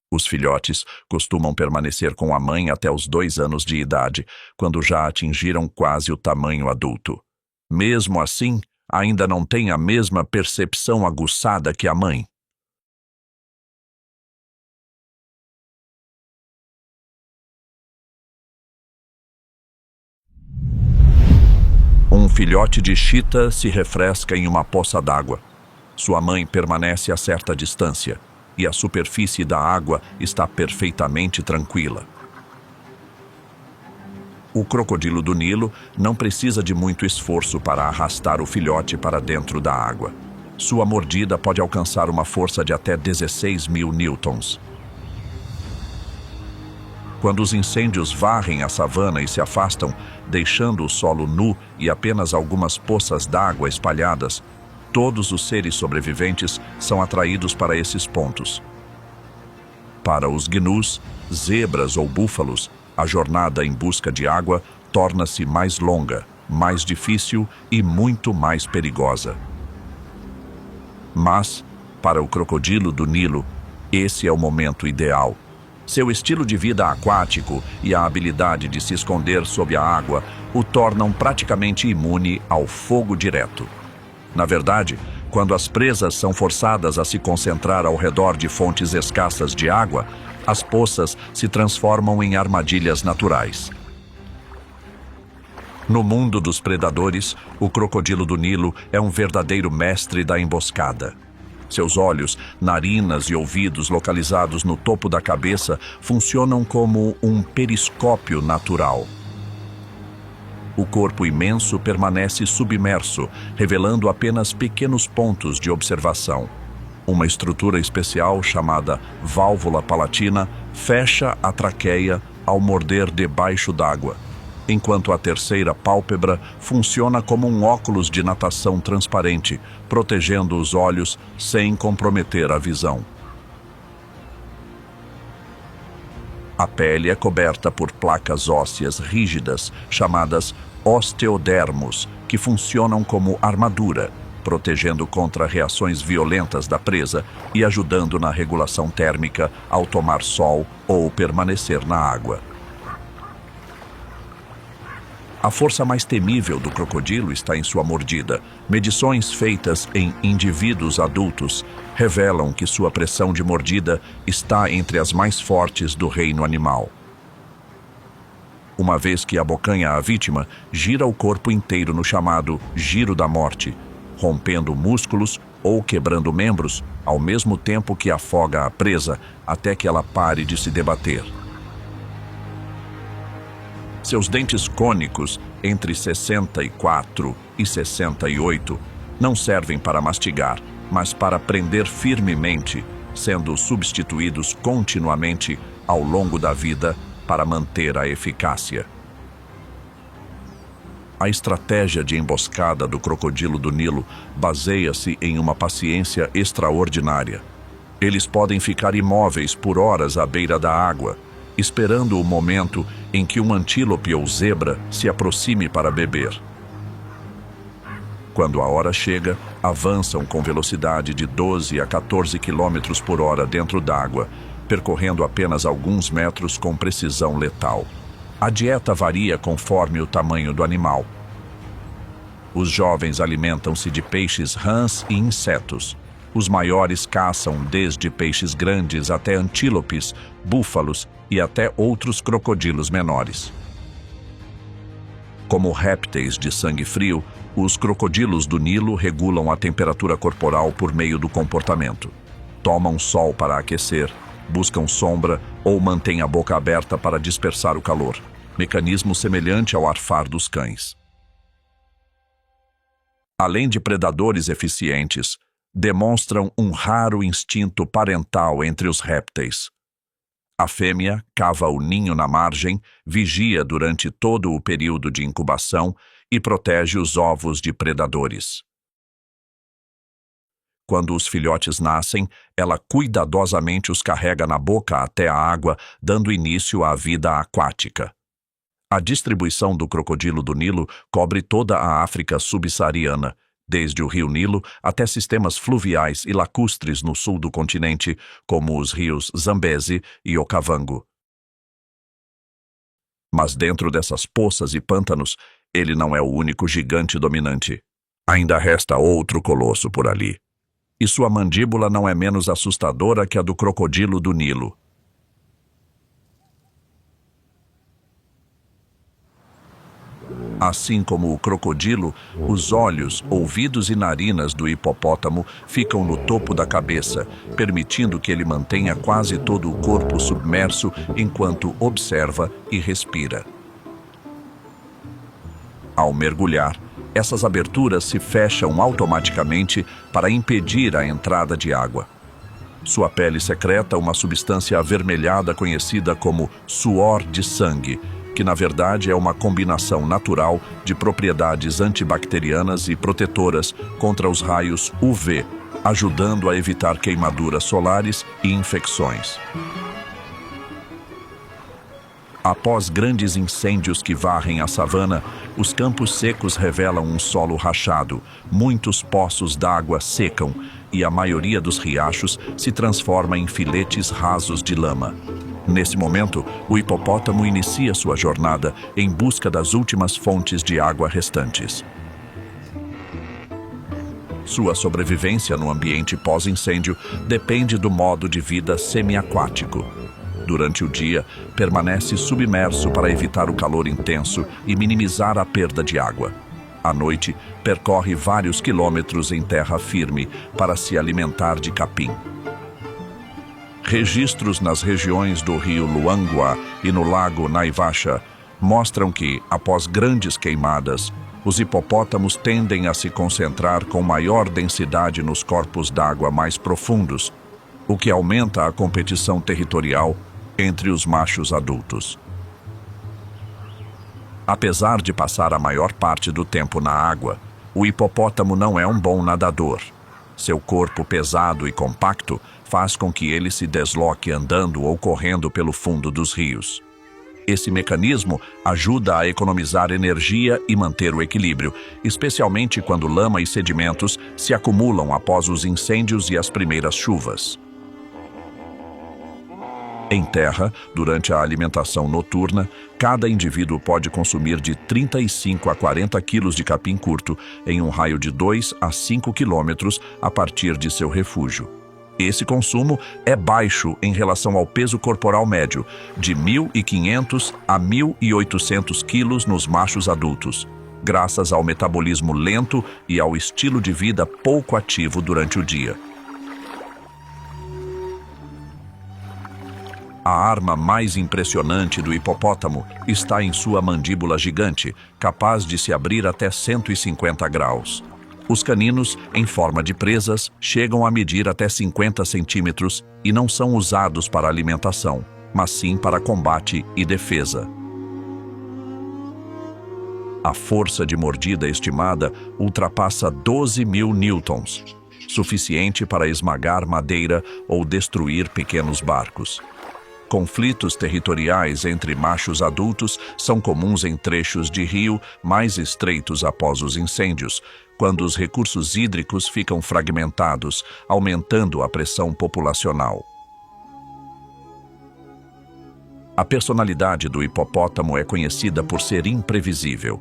A: Os filhotes costumam permanecer com a mãe até os 2 anos de idade, quando já atingiram quase o tamanho adulto. Mesmo assim, ainda não têm a mesma percepção aguçada que a mãe. Um filhote de chita se refresca em uma poça d'água. Sua mãe permanece a certa distância, e a superfície da água está perfeitamente tranquila. O crocodilo do Nilo não precisa de muito esforço para arrastar o filhote para dentro da água. Sua mordida pode alcançar uma força de até 16.000 newtons. Quando os incêndios varrem a savana e se afastam, deixando o solo nu e apenas algumas poças d'água espalhadas, todos os seres sobreviventes são atraídos para esses pontos. Para os gnus, zebras ou búfalos, a jornada em busca de água torna-se mais longa, mais difícil e muito mais perigosa. Mas, para o crocodilo do Nilo, esse é o momento ideal. Seu estilo de vida aquático e a habilidade de se esconder sob a água o tornam praticamente imune ao fogo direto. Na verdade, quando as presas são forçadas a se concentrar ao redor de fontes escassas de água, as poças se transformam em armadilhas naturais. No mundo dos predadores, o crocodilo do Nilo é um verdadeiro mestre da emboscada. Seus olhos, narinas e ouvidos localizados no topo da cabeça funcionam como um periscópio natural. O corpo imenso permanece submerso, revelando apenas pequenos pontos de observação. Uma estrutura especial chamada válvula palatina fecha a traqueia ao morder debaixo d'água, enquanto a terceira pálpebra funciona como um óculos de natação transparente, protegendo os olhos sem comprometer a visão. A pele é coberta por placas ósseas rígidas, chamadas osteodermos, que funcionam como armadura, protegendo contra reações violentas da presa e ajudando na regulação térmica ao tomar sol ou permanecer na água. A força mais temível do crocodilo está em sua mordida. Medições feitas em indivíduos adultos revelam que sua pressão de mordida está entre as mais fortes do reino animal. Uma vez que abocanha a vítima, gira o corpo inteiro no chamado giro da morte, rompendo músculos ou quebrando membros, ao mesmo tempo que afoga a presa até que ela pare de se debater. Seus dentes cônicos, entre 64 e 68, não servem para mastigar, mas para prender firmemente, sendo substituídos continuamente ao longo da vida para manter a eficácia. A estratégia de emboscada do crocodilo do Nilo baseia-se em uma paciência extraordinária. Eles podem ficar imóveis por horas à beira da água, esperando o momento em que um antílope ou zebra se aproxime para beber. Quando a hora chega, avançam com velocidade de 12 a 14 km por hora dentro d'água, percorrendo apenas alguns metros com precisão letal. A dieta varia conforme o tamanho do animal. Os jovens alimentam-se de peixes rãs e insetos. Os maiores caçam desde peixes grandes até antílopes, búfalos e até outros crocodilos menores. Como répteis de sangue frio, os crocodilos do Nilo regulam a temperatura corporal por meio do comportamento. Tomam sol para aquecer, buscam sombra ou mantêm a boca aberta para dispersar o calor, mecanismo semelhante ao arfar dos cães. Além de predadores eficientes, demonstram um raro instinto parental entre os répteis. A fêmea cava o ninho na margem, vigia durante todo o período de incubação e protege os ovos de predadores. Quando os filhotes nascem, ela cuidadosamente os carrega na boca até a água, dando início à vida aquática. A distribuição do crocodilo do Nilo cobre toda a África subsaariana, desde o rio Nilo até sistemas fluviais e lacustres no sul do continente, como os rios Zambeze e Okavango. Mas dentro dessas poças e pântanos, ele não é o único gigante dominante. Ainda resta outro colosso por ali. E sua mandíbula não é menos assustadora que a do crocodilo do Nilo. Assim como o crocodilo, os olhos, ouvidos e narinas do hipopótamo ficam no topo da cabeça, permitindo que ele mantenha quase todo o corpo submerso enquanto observa e respira. Ao mergulhar, Essas aberturas se fecham automaticamente para impedir a entrada de água. Sua pele secreta uma substância avermelhada conhecida como suor de sangue, que na verdade é uma combinação natural de propriedades antibacterianas e protetoras contra os raios UV, ajudando a evitar queimaduras solares e infecções. Após grandes incêndios que varrem a savana, os campos secos revelam um solo rachado, muitos poços d'água secam e a maioria dos riachos se transforma em filetes rasos de lama. Nesse momento, o hipopótamo inicia sua jornada em busca das últimas fontes de água restantes. Sua sobrevivência no ambiente pós-incêndio depende do modo de vida semiaquático. Durante o dia, permanece submerso para evitar o calor intenso e minimizar a perda de água. À noite, percorre vários quilômetros em terra firme para se alimentar de capim. Registros nas regiões do rio Luangwa e no lago Naivasha mostram que, após grandes queimadas, os hipopótamos tendem a se concentrar com maior densidade nos corpos d'água mais profundos, o que aumenta a competição territorial entre os machos adultos. Apesar de passar a maior parte do tempo na água, o hipopótamo não é um bom nadador. Seu corpo pesado e compacto faz com que ele se desloque andando ou correndo pelo fundo dos rios. Esse mecanismo ajuda a economizar energia e manter o equilíbrio, especialmente quando lama e sedimentos se acumulam após os incêndios e as primeiras chuvas. Em terra, durante a alimentação noturna, cada indivíduo pode consumir de 35 a 40 quilos de capim curto em um raio de 2 a 5 quilômetros a partir de seu refúgio. Esse consumo é baixo em relação ao peso corporal médio, de 1.500 a 1.800 quilos nos machos adultos, graças ao metabolismo lento e ao estilo de vida pouco ativo durante o dia. A arma mais impressionante do hipopótamo está em sua mandíbula gigante, capaz de se abrir até 150 graus. Os caninos, em forma de presas, chegam a medir até 50 centímetros e não são usados para alimentação, mas sim para combate e defesa. A força de mordida estimada ultrapassa 12.000 newtons, suficiente para esmagar madeira ou destruir pequenos barcos. Conflitos territoriais entre machos adultos são comuns em trechos de rio mais estreitos após os incêndios, quando os recursos hídricos ficam fragmentados, aumentando a pressão populacional. A personalidade do hipopótamo é conhecida por ser imprevisível.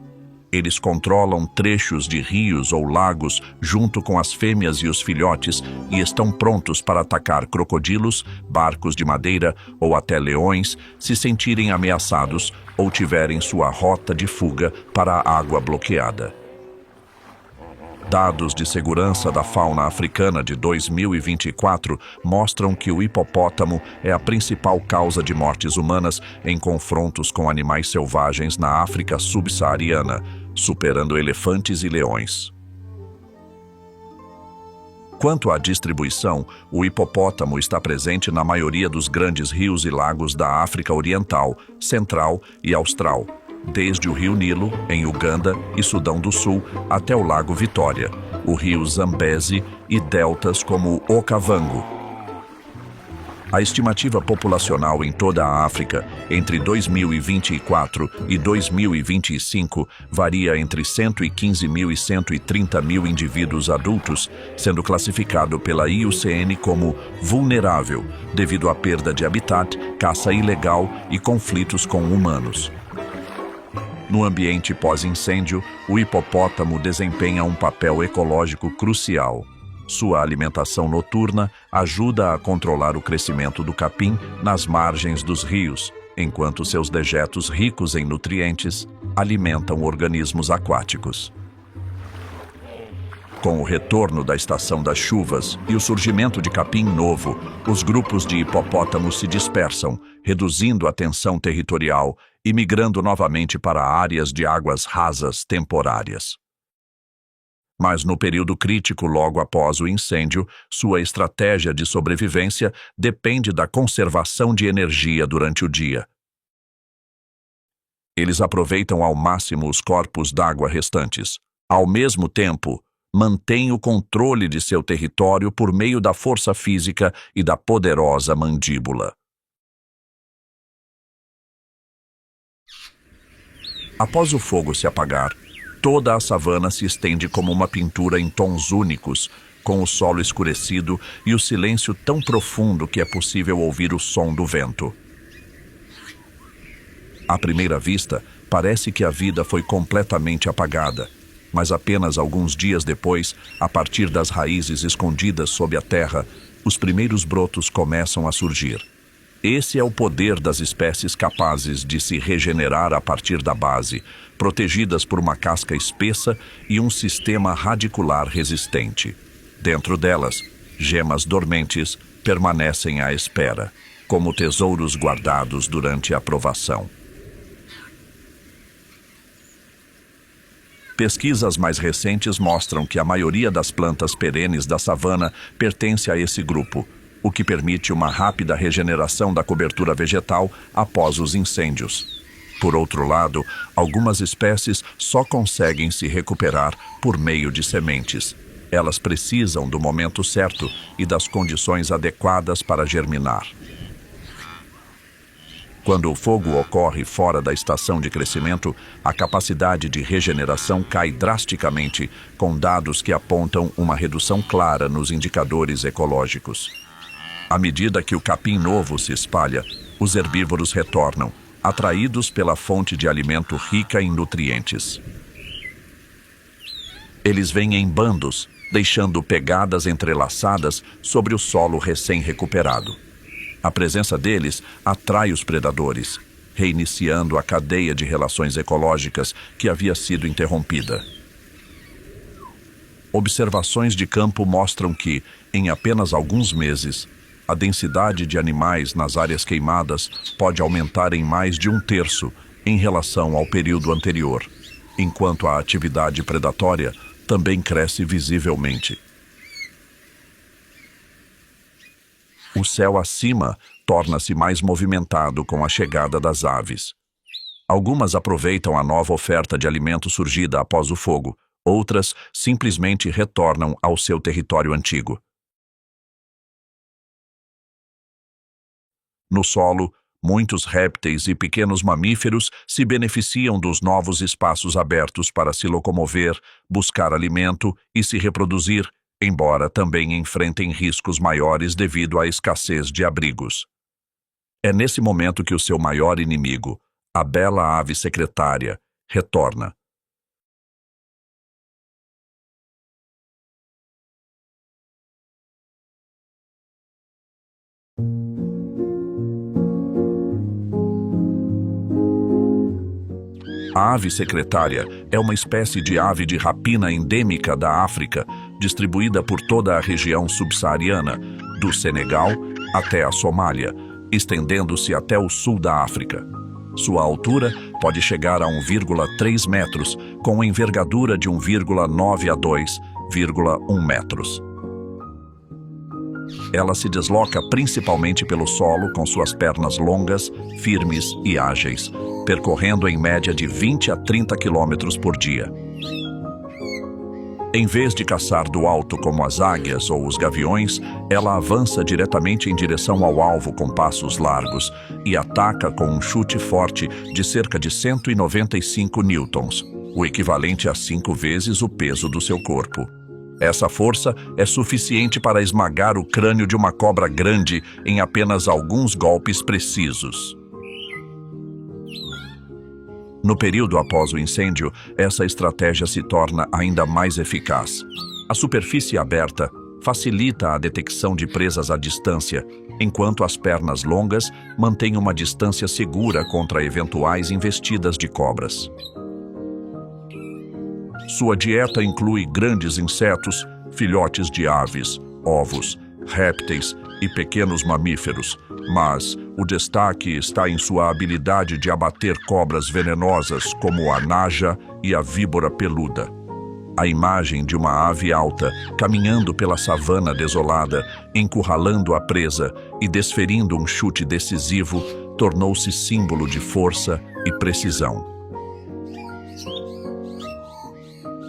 A: Eles controlam trechos de rios ou lagos junto com as fêmeas e os filhotes e estão prontos para atacar crocodilos, barcos de madeira ou até leões se sentirem ameaçados ou tiverem sua rota de fuga para a água bloqueada. Dados de segurança da fauna africana de 2024 mostram que o hipopótamo é a principal causa de mortes humanas em confrontos com animais selvagens na África subsaariana, superando elefantes e leões. Quanto à distribuição, o hipopótamo está presente na maioria dos grandes rios e lagos da África Oriental, Central e Austral, desde o rio Nilo, em Uganda e Sudão do Sul, até o Lago Vitória, o rio Zambeze e deltas como o Okavango. A estimativa populacional em toda a África entre 2024 e 2025 varia entre 115.000 e 130.000 indivíduos adultos, sendo classificado pela IUCN como vulnerável devido à perda de habitat, caça ilegal e conflitos com humanos. No ambiente pós-incêndio, o hipopótamo desempenha um papel ecológico crucial. Sua alimentação noturna ajuda a controlar o crescimento do capim nas margens dos rios, enquanto seus dejetos ricos em nutrientes alimentam organismos aquáticos. Com o retorno da estação das chuvas e o surgimento de capim novo, os grupos de hipopótamos se dispersam, reduzindo a tensão territorial e migrando novamente para áreas de águas rasas temporárias. Mas no período crítico logo após o incêndio, sua estratégia de sobrevivência depende da conservação de energia durante o dia. Eles aproveitam ao máximo os corpos d'água restantes. Ao mesmo tempo, mantêm o controle de seu território por meio da força física e da poderosa mandíbula. Após o fogo se apagar, toda a savana se estende como uma pintura em tons únicos, com o solo escurecido e o silêncio tão profundo que é possível ouvir o som do vento. À primeira vista, parece que a vida foi completamente apagada, mas apenas alguns dias depois, a partir das raízes escondidas sob a terra, os primeiros brotos começam a surgir. Esse é o poder das espécies capazes de se regenerar a partir da base, protegidas por uma casca espessa e um sistema radicular resistente. Dentro delas, gemas dormentes permanecem à espera, como tesouros guardados durante a provação. Pesquisas mais recentes mostram que a maioria das plantas perenes da savana pertence a esse grupo, o que permite uma rápida regeneração da cobertura vegetal após os incêndios. Por outro lado, algumas espécies só conseguem se recuperar por meio de sementes. Elas precisam do momento certo e das condições adequadas para germinar. Quando o fogo ocorre fora da estação de crescimento, a capacidade de regeneração cai drasticamente, com dados que apontam uma redução clara nos indicadores ecológicos. À medida que o capim novo se espalha, os herbívoros retornam, atraídos pela fonte de alimento rica em nutrientes. Eles vêm em bandos, deixando pegadas entrelaçadas sobre o solo recém-recuperado. A presença deles atrai os predadores, reiniciando a cadeia de relações ecológicas que havia sido interrompida. Observações de campo mostram que, em apenas alguns meses, a densidade de animais nas áreas queimadas pode aumentar em mais de 1/3 em relação ao período anterior, enquanto a atividade predatória também cresce visivelmente. O céu acima torna-se mais movimentado com a chegada das aves. Algumas aproveitam a nova oferta de alimento surgida após o fogo, outras simplesmente retornam ao seu território antigo. No solo, muitos répteis e pequenos mamíferos se beneficiam dos novos espaços abertos para se locomover, buscar alimento e se reproduzir, embora também enfrentem riscos maiores devido à escassez de abrigos. É nesse momento que o seu maior inimigo, a bela ave secretária, retorna. A ave secretária é uma espécie de ave de rapina endêmica da África, distribuída por toda a região subsaariana, do Senegal até a Somália, estendendo-se até o sul da África. Sua altura pode chegar a 1,3 metros, com envergadura de 1,9 a 2,1 metros. Ela se desloca principalmente pelo solo com suas pernas longas, firmes e ágeis, percorrendo em média de 20 a 30 km por dia. Em vez de caçar do alto como as águias ou os gaviões, ela avança diretamente em direção ao alvo com passos largos e ataca com um chute forte de cerca de 195 newtons, o equivalente a 5 vezes o peso do seu corpo. Essa força é suficiente para esmagar o crânio de uma cobra grande em apenas alguns golpes precisos. No período após o incêndio, essa estratégia se torna ainda mais eficaz. A superfície aberta facilita a detecção de presas à distância, enquanto as pernas longas mantêm uma distância segura contra eventuais investidas de cobras. Sua dieta inclui grandes insetos, filhotes de aves, ovos, répteis e pequenos mamíferos, mas o destaque está em sua habilidade de abater cobras venenosas como a naja e a víbora peluda. A imagem de uma ave alta, caminhando pela savana desolada, encurralando a presa e desferindo um chute decisivo, tornou-se símbolo de força e precisão.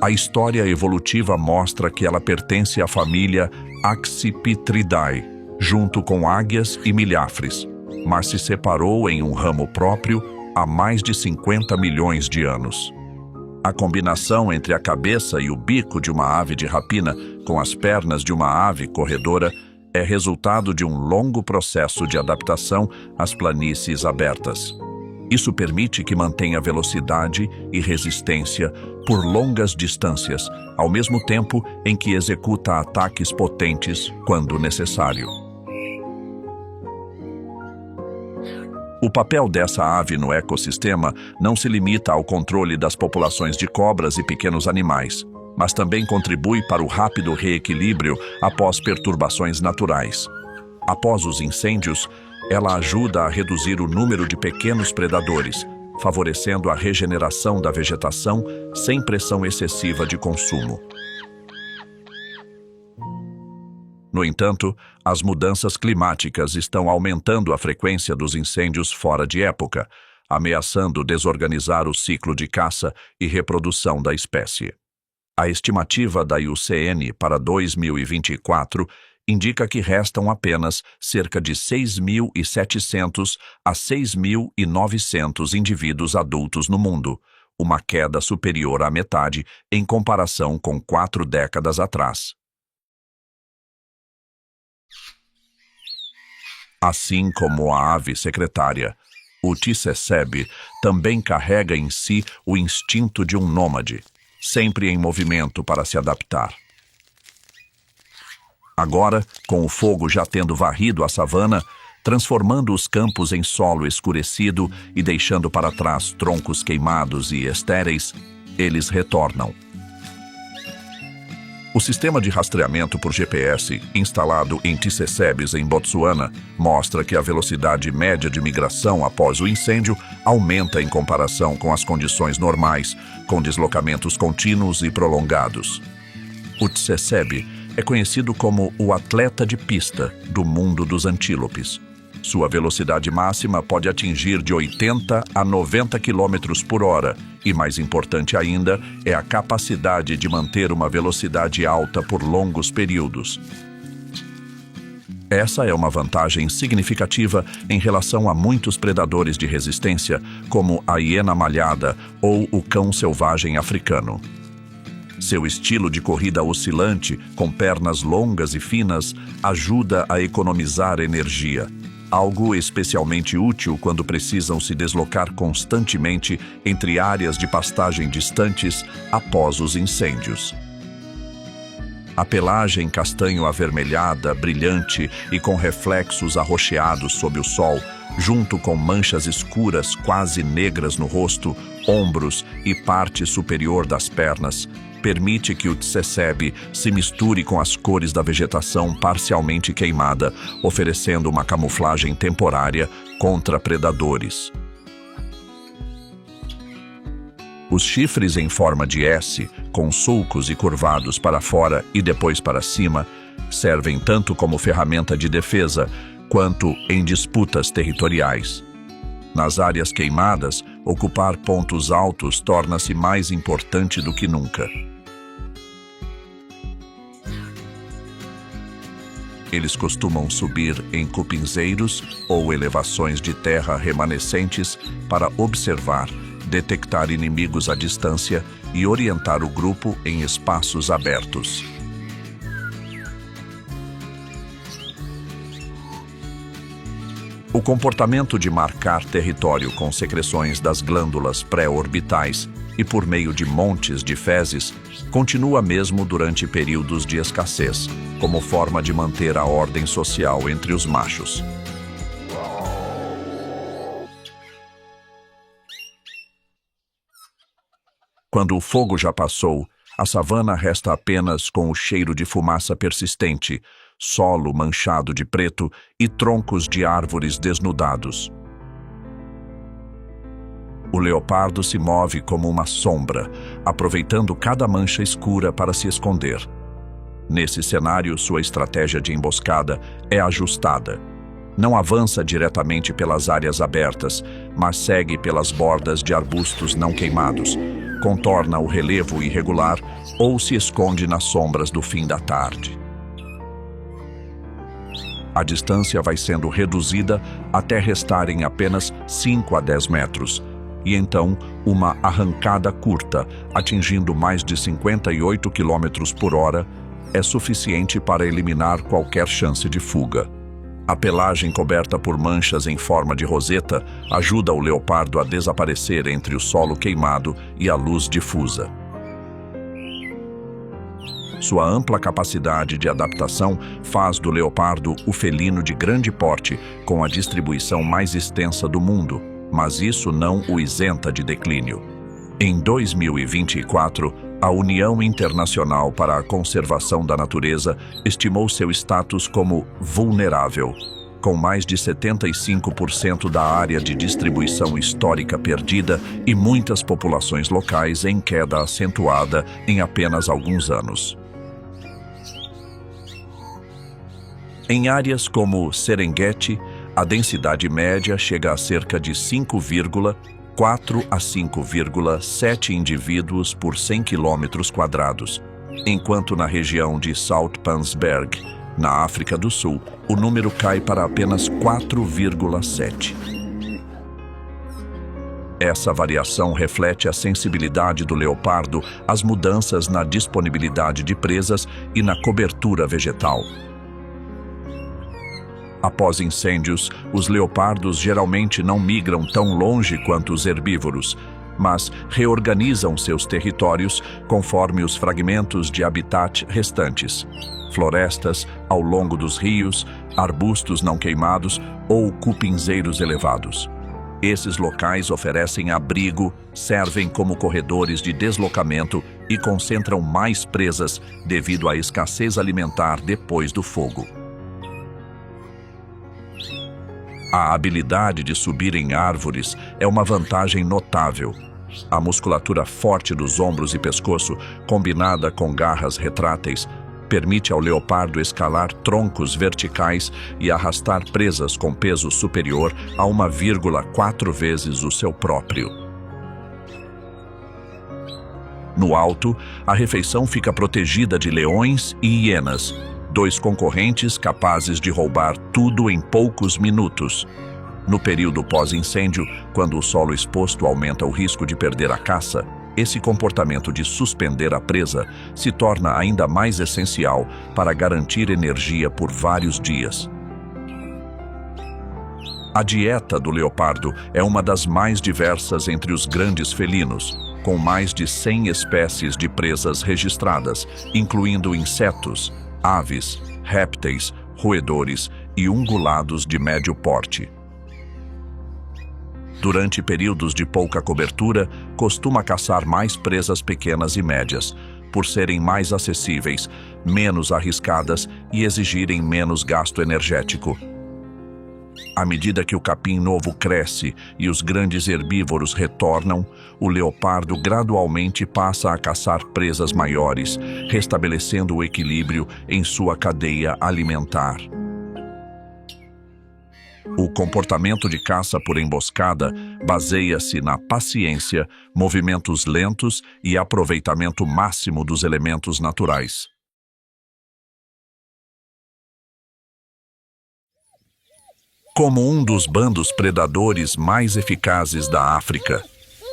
A: A história evolutiva mostra que ela pertence à família Accipitridae, junto com águias e milhafres, mas se separou em um ramo próprio há mais de 50 milhões de anos. A combinação entre a cabeça e o bico de uma ave de rapina com as pernas de uma ave corredora é resultado de um longo processo de adaptação às planícies abertas. Isso permite que mantenha velocidade e resistência por longas distâncias, ao mesmo tempo em que executa ataques potentes quando necessário. O papel dessa ave no ecossistema não se limita ao controle das populações de cobras e pequenos animais, mas também contribui para o rápido reequilíbrio após perturbações naturais. Após os incêndios, ela ajuda a reduzir o número de pequenos predadores, favorecendo a regeneração da vegetação sem pressão excessiva de consumo. No entanto, as mudanças climáticas estão aumentando a frequência dos incêndios fora de época, ameaçando desorganizar o ciclo de caça e reprodução da espécie. A estimativa da IUCN para 2024 indica que restam apenas cerca de 6.700 a 6.900 indivíduos adultos no mundo, uma queda superior à metade em comparação com 4 décadas atrás. Assim como a ave secretária, o tsessebe também carrega em si o instinto de um nômade, sempre em movimento para se adaptar. Agora, com o fogo já tendo varrido a savana, transformando os campos em solo escurecido e deixando para trás troncos queimados e estéreis, eles retornam. O sistema de rastreamento por GPS, instalado em tsessebes em Botsuana, mostra que a velocidade média de migração após o incêndio aumenta em comparação com as condições normais, com deslocamentos contínuos e prolongados. O tsessebe é conhecido como o atleta de pista do mundo dos antílopes. Sua velocidade máxima pode atingir de 80 a 90 km por hora e, mais importante ainda, é a capacidade de manter uma velocidade alta por longos períodos. Essa é uma vantagem significativa em relação a muitos predadores de resistência, como a hiena malhada ou o cão selvagem africano. Seu estilo de corrida oscilante, com pernas longas e finas, ajuda a economizar energia, algo especialmente útil quando precisam se deslocar constantemente entre áreas de pastagem distantes após os incêndios. A pelagem castanho-avermelhada, brilhante e com reflexos arroxeados sob o sol, junto com manchas escuras quase negras no rosto, ombros e parte superior das pernas, permite que o tsessebe se misture com as cores da vegetação parcialmente queimada, oferecendo uma camuflagem temporária contra predadores. Os chifres em forma de S, com sulcos e curvados para fora e depois para cima, servem tanto como ferramenta de defesa quanto em disputas territoriais. Nas áreas queimadas, ocupar pontos altos torna-se mais importante do que nunca. Eles costumam subir em cupinzeiros ou elevações de terra remanescentes para observar, detectar inimigos à distância e orientar o grupo em espaços abertos. O comportamento de marcar território com secreções das glândulas pré-orbitais e por meio de montes de fezes continua mesmo durante períodos de escassez, como forma de manter a ordem social entre os machos. Quando o fogo já passou, a savana resta apenas com o cheiro de fumaça persistente, solo manchado de preto e troncos de árvores desnudados. O leopardo se move como uma sombra, aproveitando cada mancha escura para se esconder. Nesse cenário, sua estratégia de emboscada é ajustada. Não avança diretamente pelas áreas abertas, mas segue pelas bordas de arbustos não queimados, contorna o relevo irregular ou se esconde nas sombras do fim da tarde. A distância vai sendo reduzida até restarem apenas 5 a 10 metros, e então uma arrancada curta, atingindo mais de 58 km por hora, é suficiente para eliminar qualquer chance de fuga. A pelagem coberta por manchas em forma de roseta ajuda o leopardo a desaparecer entre o solo queimado e a luz difusa. Sua ampla capacidade de adaptação faz do leopardo o felino de grande porte com a distribuição mais extensa do mundo, mas isso não o isenta de declínio. Em 2024, a União Internacional para a Conservação da Natureza estimou seu status como vulnerável, com mais de 75% da área de distribuição histórica perdida e muitas populações locais em queda acentuada em apenas alguns anos. Em áreas como Serengeti, a densidade média chega a cerca de 5,4 a 5,7 indivíduos por 100 km², enquanto na região de Zoutpansberg, na África do Sul, o número cai para apenas 4,7. Essa variação reflete a sensibilidade do leopardo às mudanças na disponibilidade de presas e na cobertura vegetal. Após incêndios, os leopardos geralmente não migram tão longe quanto os herbívoros, mas reorganizam seus territórios conforme os fragmentos de habitat restantes: florestas ao longo dos rios, arbustos não queimados ou cupinzeiros elevados. Esses locais oferecem abrigo, servem como corredores de deslocamento e concentram mais presas devido à escassez alimentar depois do fogo. A habilidade de subir em árvores é uma vantagem notável. A musculatura forte dos ombros e pescoço, combinada com garras retráteis, permite ao leopardo escalar troncos verticais e arrastar presas com peso superior a 1,4 vezes o seu próprio. No alto, a refeição fica protegida de leões e hienas, dois concorrentes capazes de roubar tudo em poucos minutos. No período pós-incêndio, quando o solo exposto aumenta o risco de perder a caça, esse comportamento de suspender a presa se torna ainda mais essencial para garantir energia por vários dias. A dieta do leopardo é uma das mais diversas entre os grandes felinos, com mais de 100 espécies de presas registradas, incluindo insetos, aves, répteis, roedores e ungulados de médio porte. Durante períodos de pouca cobertura, costuma caçar mais presas pequenas e médias, por serem mais acessíveis, menos arriscadas e exigirem menos gasto energético. À medida que o capim novo cresce e os grandes herbívoros retornam, o leopardo gradualmente passa a caçar presas maiores, restabelecendo o equilíbrio em sua cadeia alimentar. O comportamento de caça por emboscada baseia-se na paciência, movimentos lentos e aproveitamento máximo dos elementos naturais. Como um dos bandos predadores mais eficazes da África,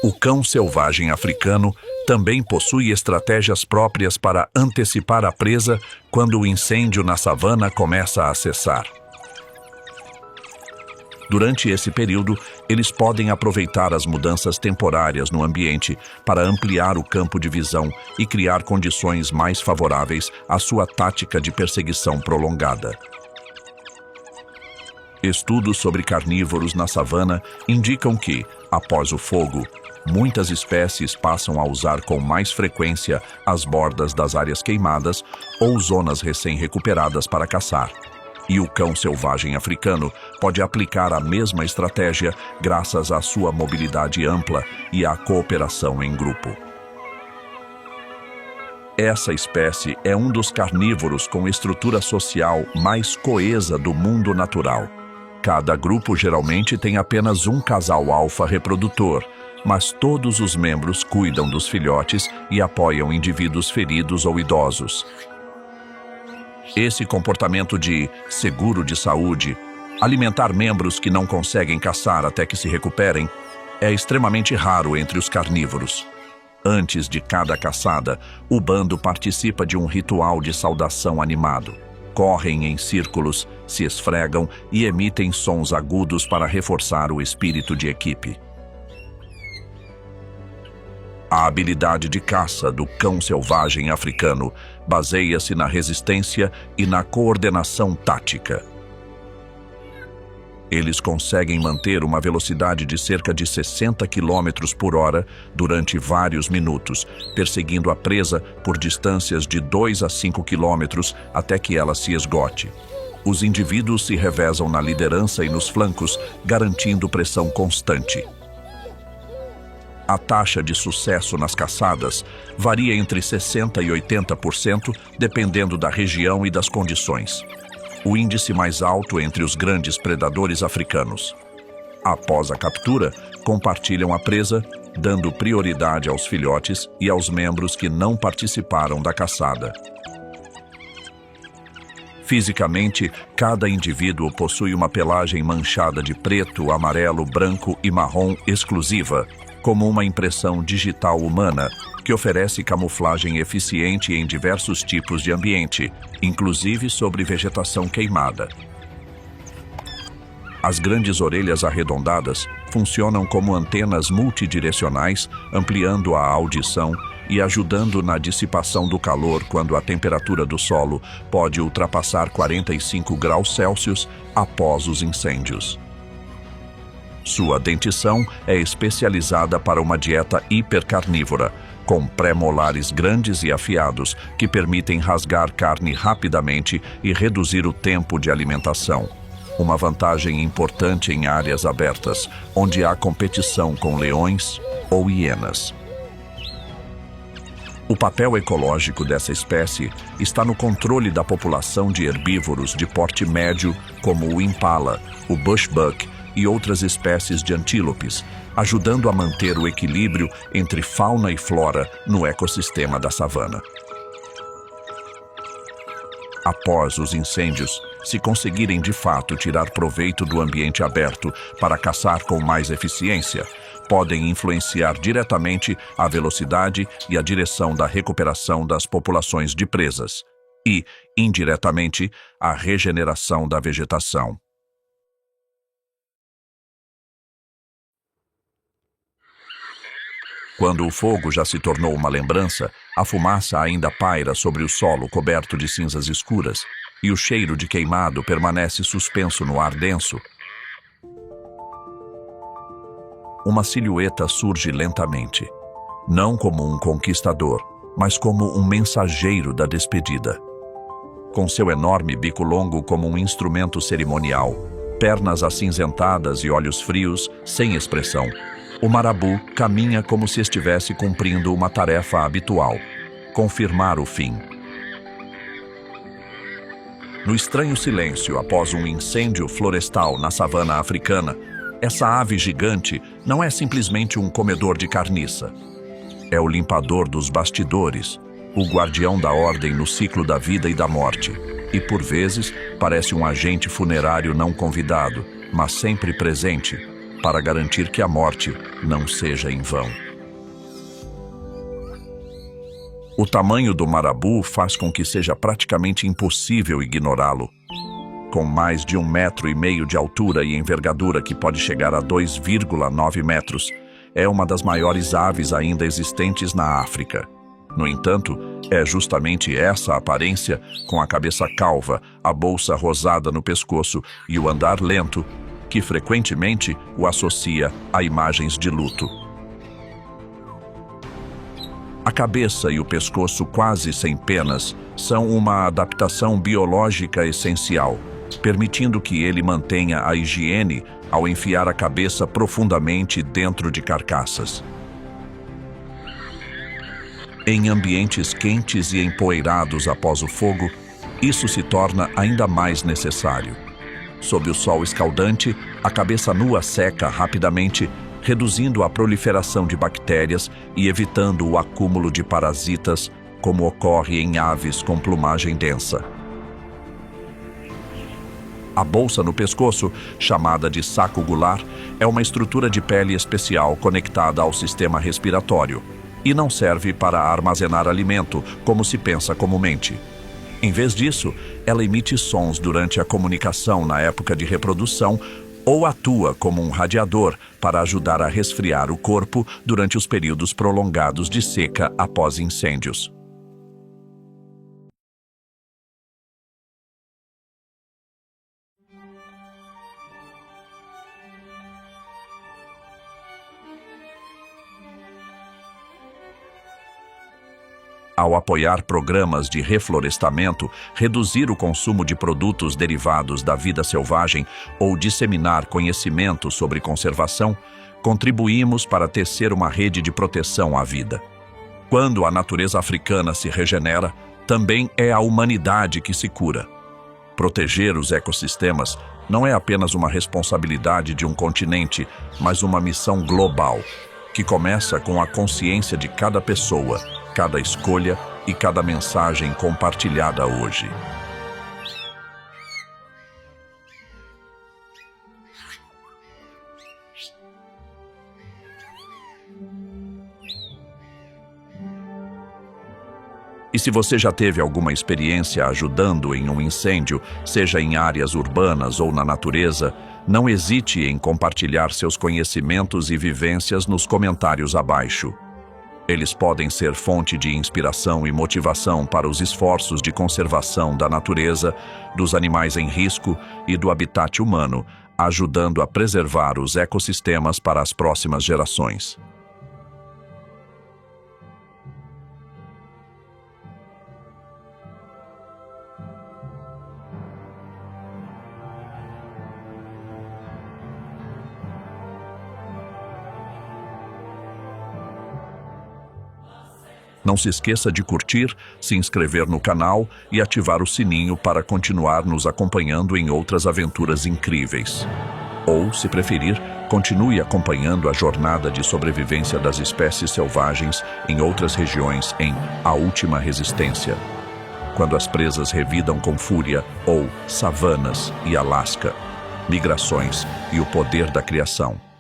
A: o cão selvagem africano também possui estratégias próprias para antecipar a presa quando o incêndio na savana começa a cessar. Durante esse período, eles podem aproveitar as mudanças temporárias no ambiente para ampliar o campo de visão e criar condições mais favoráveis à sua tática de perseguição prolongada. Estudos sobre carnívoros na savana indicam que, após o fogo, muitas espécies passam a usar com mais frequência as bordas das áreas queimadas ou zonas recém-recuperadas para caçar. E o cão selvagem africano pode aplicar a mesma estratégia graças à sua mobilidade ampla e à cooperação em grupo. Essa espécie é um dos carnívoros com estrutura social mais coesa do mundo natural. Cada grupo geralmente tem apenas um casal alfa reprodutor, mas todos os membros cuidam dos filhotes e apoiam indivíduos feridos ou idosos. Esse comportamento de seguro de saúde, alimentar membros que não conseguem caçar até que se recuperem, é extremamente raro entre os carnívoros. Antes de cada caçada, o bando participa de um ritual de saudação animado. Correm em círculos, se esfregam e emitem sons agudos para reforçar o espírito de equipe. A habilidade de caça do cão selvagem africano baseia-se na resistência e na coordenação tática. Eles conseguem manter uma velocidade de cerca de 60 km por hora durante vários minutos, perseguindo a presa por distâncias de 2 a 5 km até que ela se esgote. Os indivíduos se revezam na liderança e nos flancos, garantindo pressão constante. A taxa de sucesso nas caçadas varia entre 60% e 80%, dependendo da região e das condições. O índice mais alto entre os grandes predadores africanos. Após a captura, compartilham a presa, dando prioridade aos filhotes e aos membros que não participaram da caçada. Fisicamente, cada indivíduo possui uma pelagem manchada de preto, amarelo, branco e marrom exclusiva, como uma impressão digital humana, que oferece camuflagem eficiente em diversos tipos de ambiente, inclusive sobre vegetação queimada. As grandes orelhas arredondadas funcionam como antenas multidirecionais, ampliando a audição e ajudando na dissipação do calor quando a temperatura do solo pode ultrapassar 45 graus Celsius após os incêndios. Sua dentição é especializada para uma dieta hipercarnívora, com pré-molares grandes e afiados que permitem rasgar carne rapidamente e reduzir o tempo de alimentação. Uma vantagem importante em áreas abertas, onde há competição com leões ou hienas. O papel ecológico dessa espécie está no controle da população de herbívoros de porte médio, como o impala, o bushbuck e outras espécies de antílopes, ajudando a manter o equilíbrio entre fauna e flora no ecossistema da savana. Após os incêndios, se conseguirem de fato tirar proveito do ambiente aberto para caçar com mais eficiência, podem influenciar diretamente a velocidade e a direção da recuperação das populações de presas e, indiretamente, a regeneração da vegetação. Quando o fogo já se tornou uma lembrança, a fumaça ainda paira sobre o solo coberto de cinzas escuras e o cheiro de queimado permanece suspenso no ar denso. Uma silhueta surge lentamente, não como um conquistador, mas como um mensageiro da despedida. Com seu enorme bico longo como um instrumento cerimonial, pernas acinzentadas e olhos frios, sem expressão, o marabu caminha como se estivesse cumprindo uma tarefa habitual: confirmar o fim. No estranho silêncio após um incêndio florestal na savana africana, essa ave gigante não é simplesmente um comedor de carniça. É o limpador dos bastidores, o guardião da ordem no ciclo da vida e da morte, e por vezes parece um agente funerário não convidado, mas sempre presente, para garantir que a morte não seja em vão. O tamanho do marabu faz com que seja praticamente impossível ignorá-lo. Com mais de 1,5 metro de altura e envergadura que pode chegar a 2,9 metros, é uma das maiores aves ainda existentes na África. No entanto, é justamente essa aparência, com a cabeça calva, a bolsa rosada no pescoço e o andar lento, que frequentemente o associa a imagens de luto. A cabeça e o pescoço quase sem penas são uma adaptação biológica essencial, permitindo que ele mantenha a higiene ao enfiar a cabeça profundamente dentro de carcaças. Em ambientes quentes e empoeirados após o fogo, isso se torna ainda mais necessário. Sob o sol escaldante, a cabeça nua seca rapidamente, reduzindo a proliferação de bactérias e evitando o acúmulo de parasitas, como ocorre em aves com plumagem densa. A bolsa no pescoço, chamada de saco gular, é uma estrutura de pele especial conectada ao sistema respiratório e não serve para armazenar alimento, como se pensa comumente. Em vez disso, ela emite sons durante a comunicação na época de reprodução ou atua como um radiador para ajudar a resfriar o corpo durante os períodos prolongados de seca após incêndios. Ao apoiar programas de reflorestamento, reduzir o consumo de produtos derivados da vida selvagem ou disseminar conhecimento sobre conservação, contribuímos para tecer uma rede de proteção à vida. Quando a natureza africana se regenera, também é a humanidade que se cura. Proteger os ecossistemas não é apenas uma responsabilidade de um continente, mas uma missão global, que começa com a consciência de cada pessoa, cada escolha e cada mensagem compartilhada hoje. E se você já teve alguma experiência ajudando em um incêndio, seja em áreas urbanas ou na natureza, não hesite em compartilhar seus conhecimentos e vivências nos comentários abaixo. Eles podem ser fonte de inspiração e motivação para os esforços de conservação da natureza, dos animais em risco e do habitat humano, ajudando a preservar os ecossistemas para as próximas gerações. Não se esqueça de curtir, se inscrever no canal e ativar o sininho para continuar nos acompanhando em outras aventuras incríveis. Ou, se preferir, continue acompanhando a jornada de sobrevivência das espécies selvagens em outras regiões em A Última Resistência, quando as presas revidam com fúria, ou Savanas e Alasca, migrações e o poder da criação.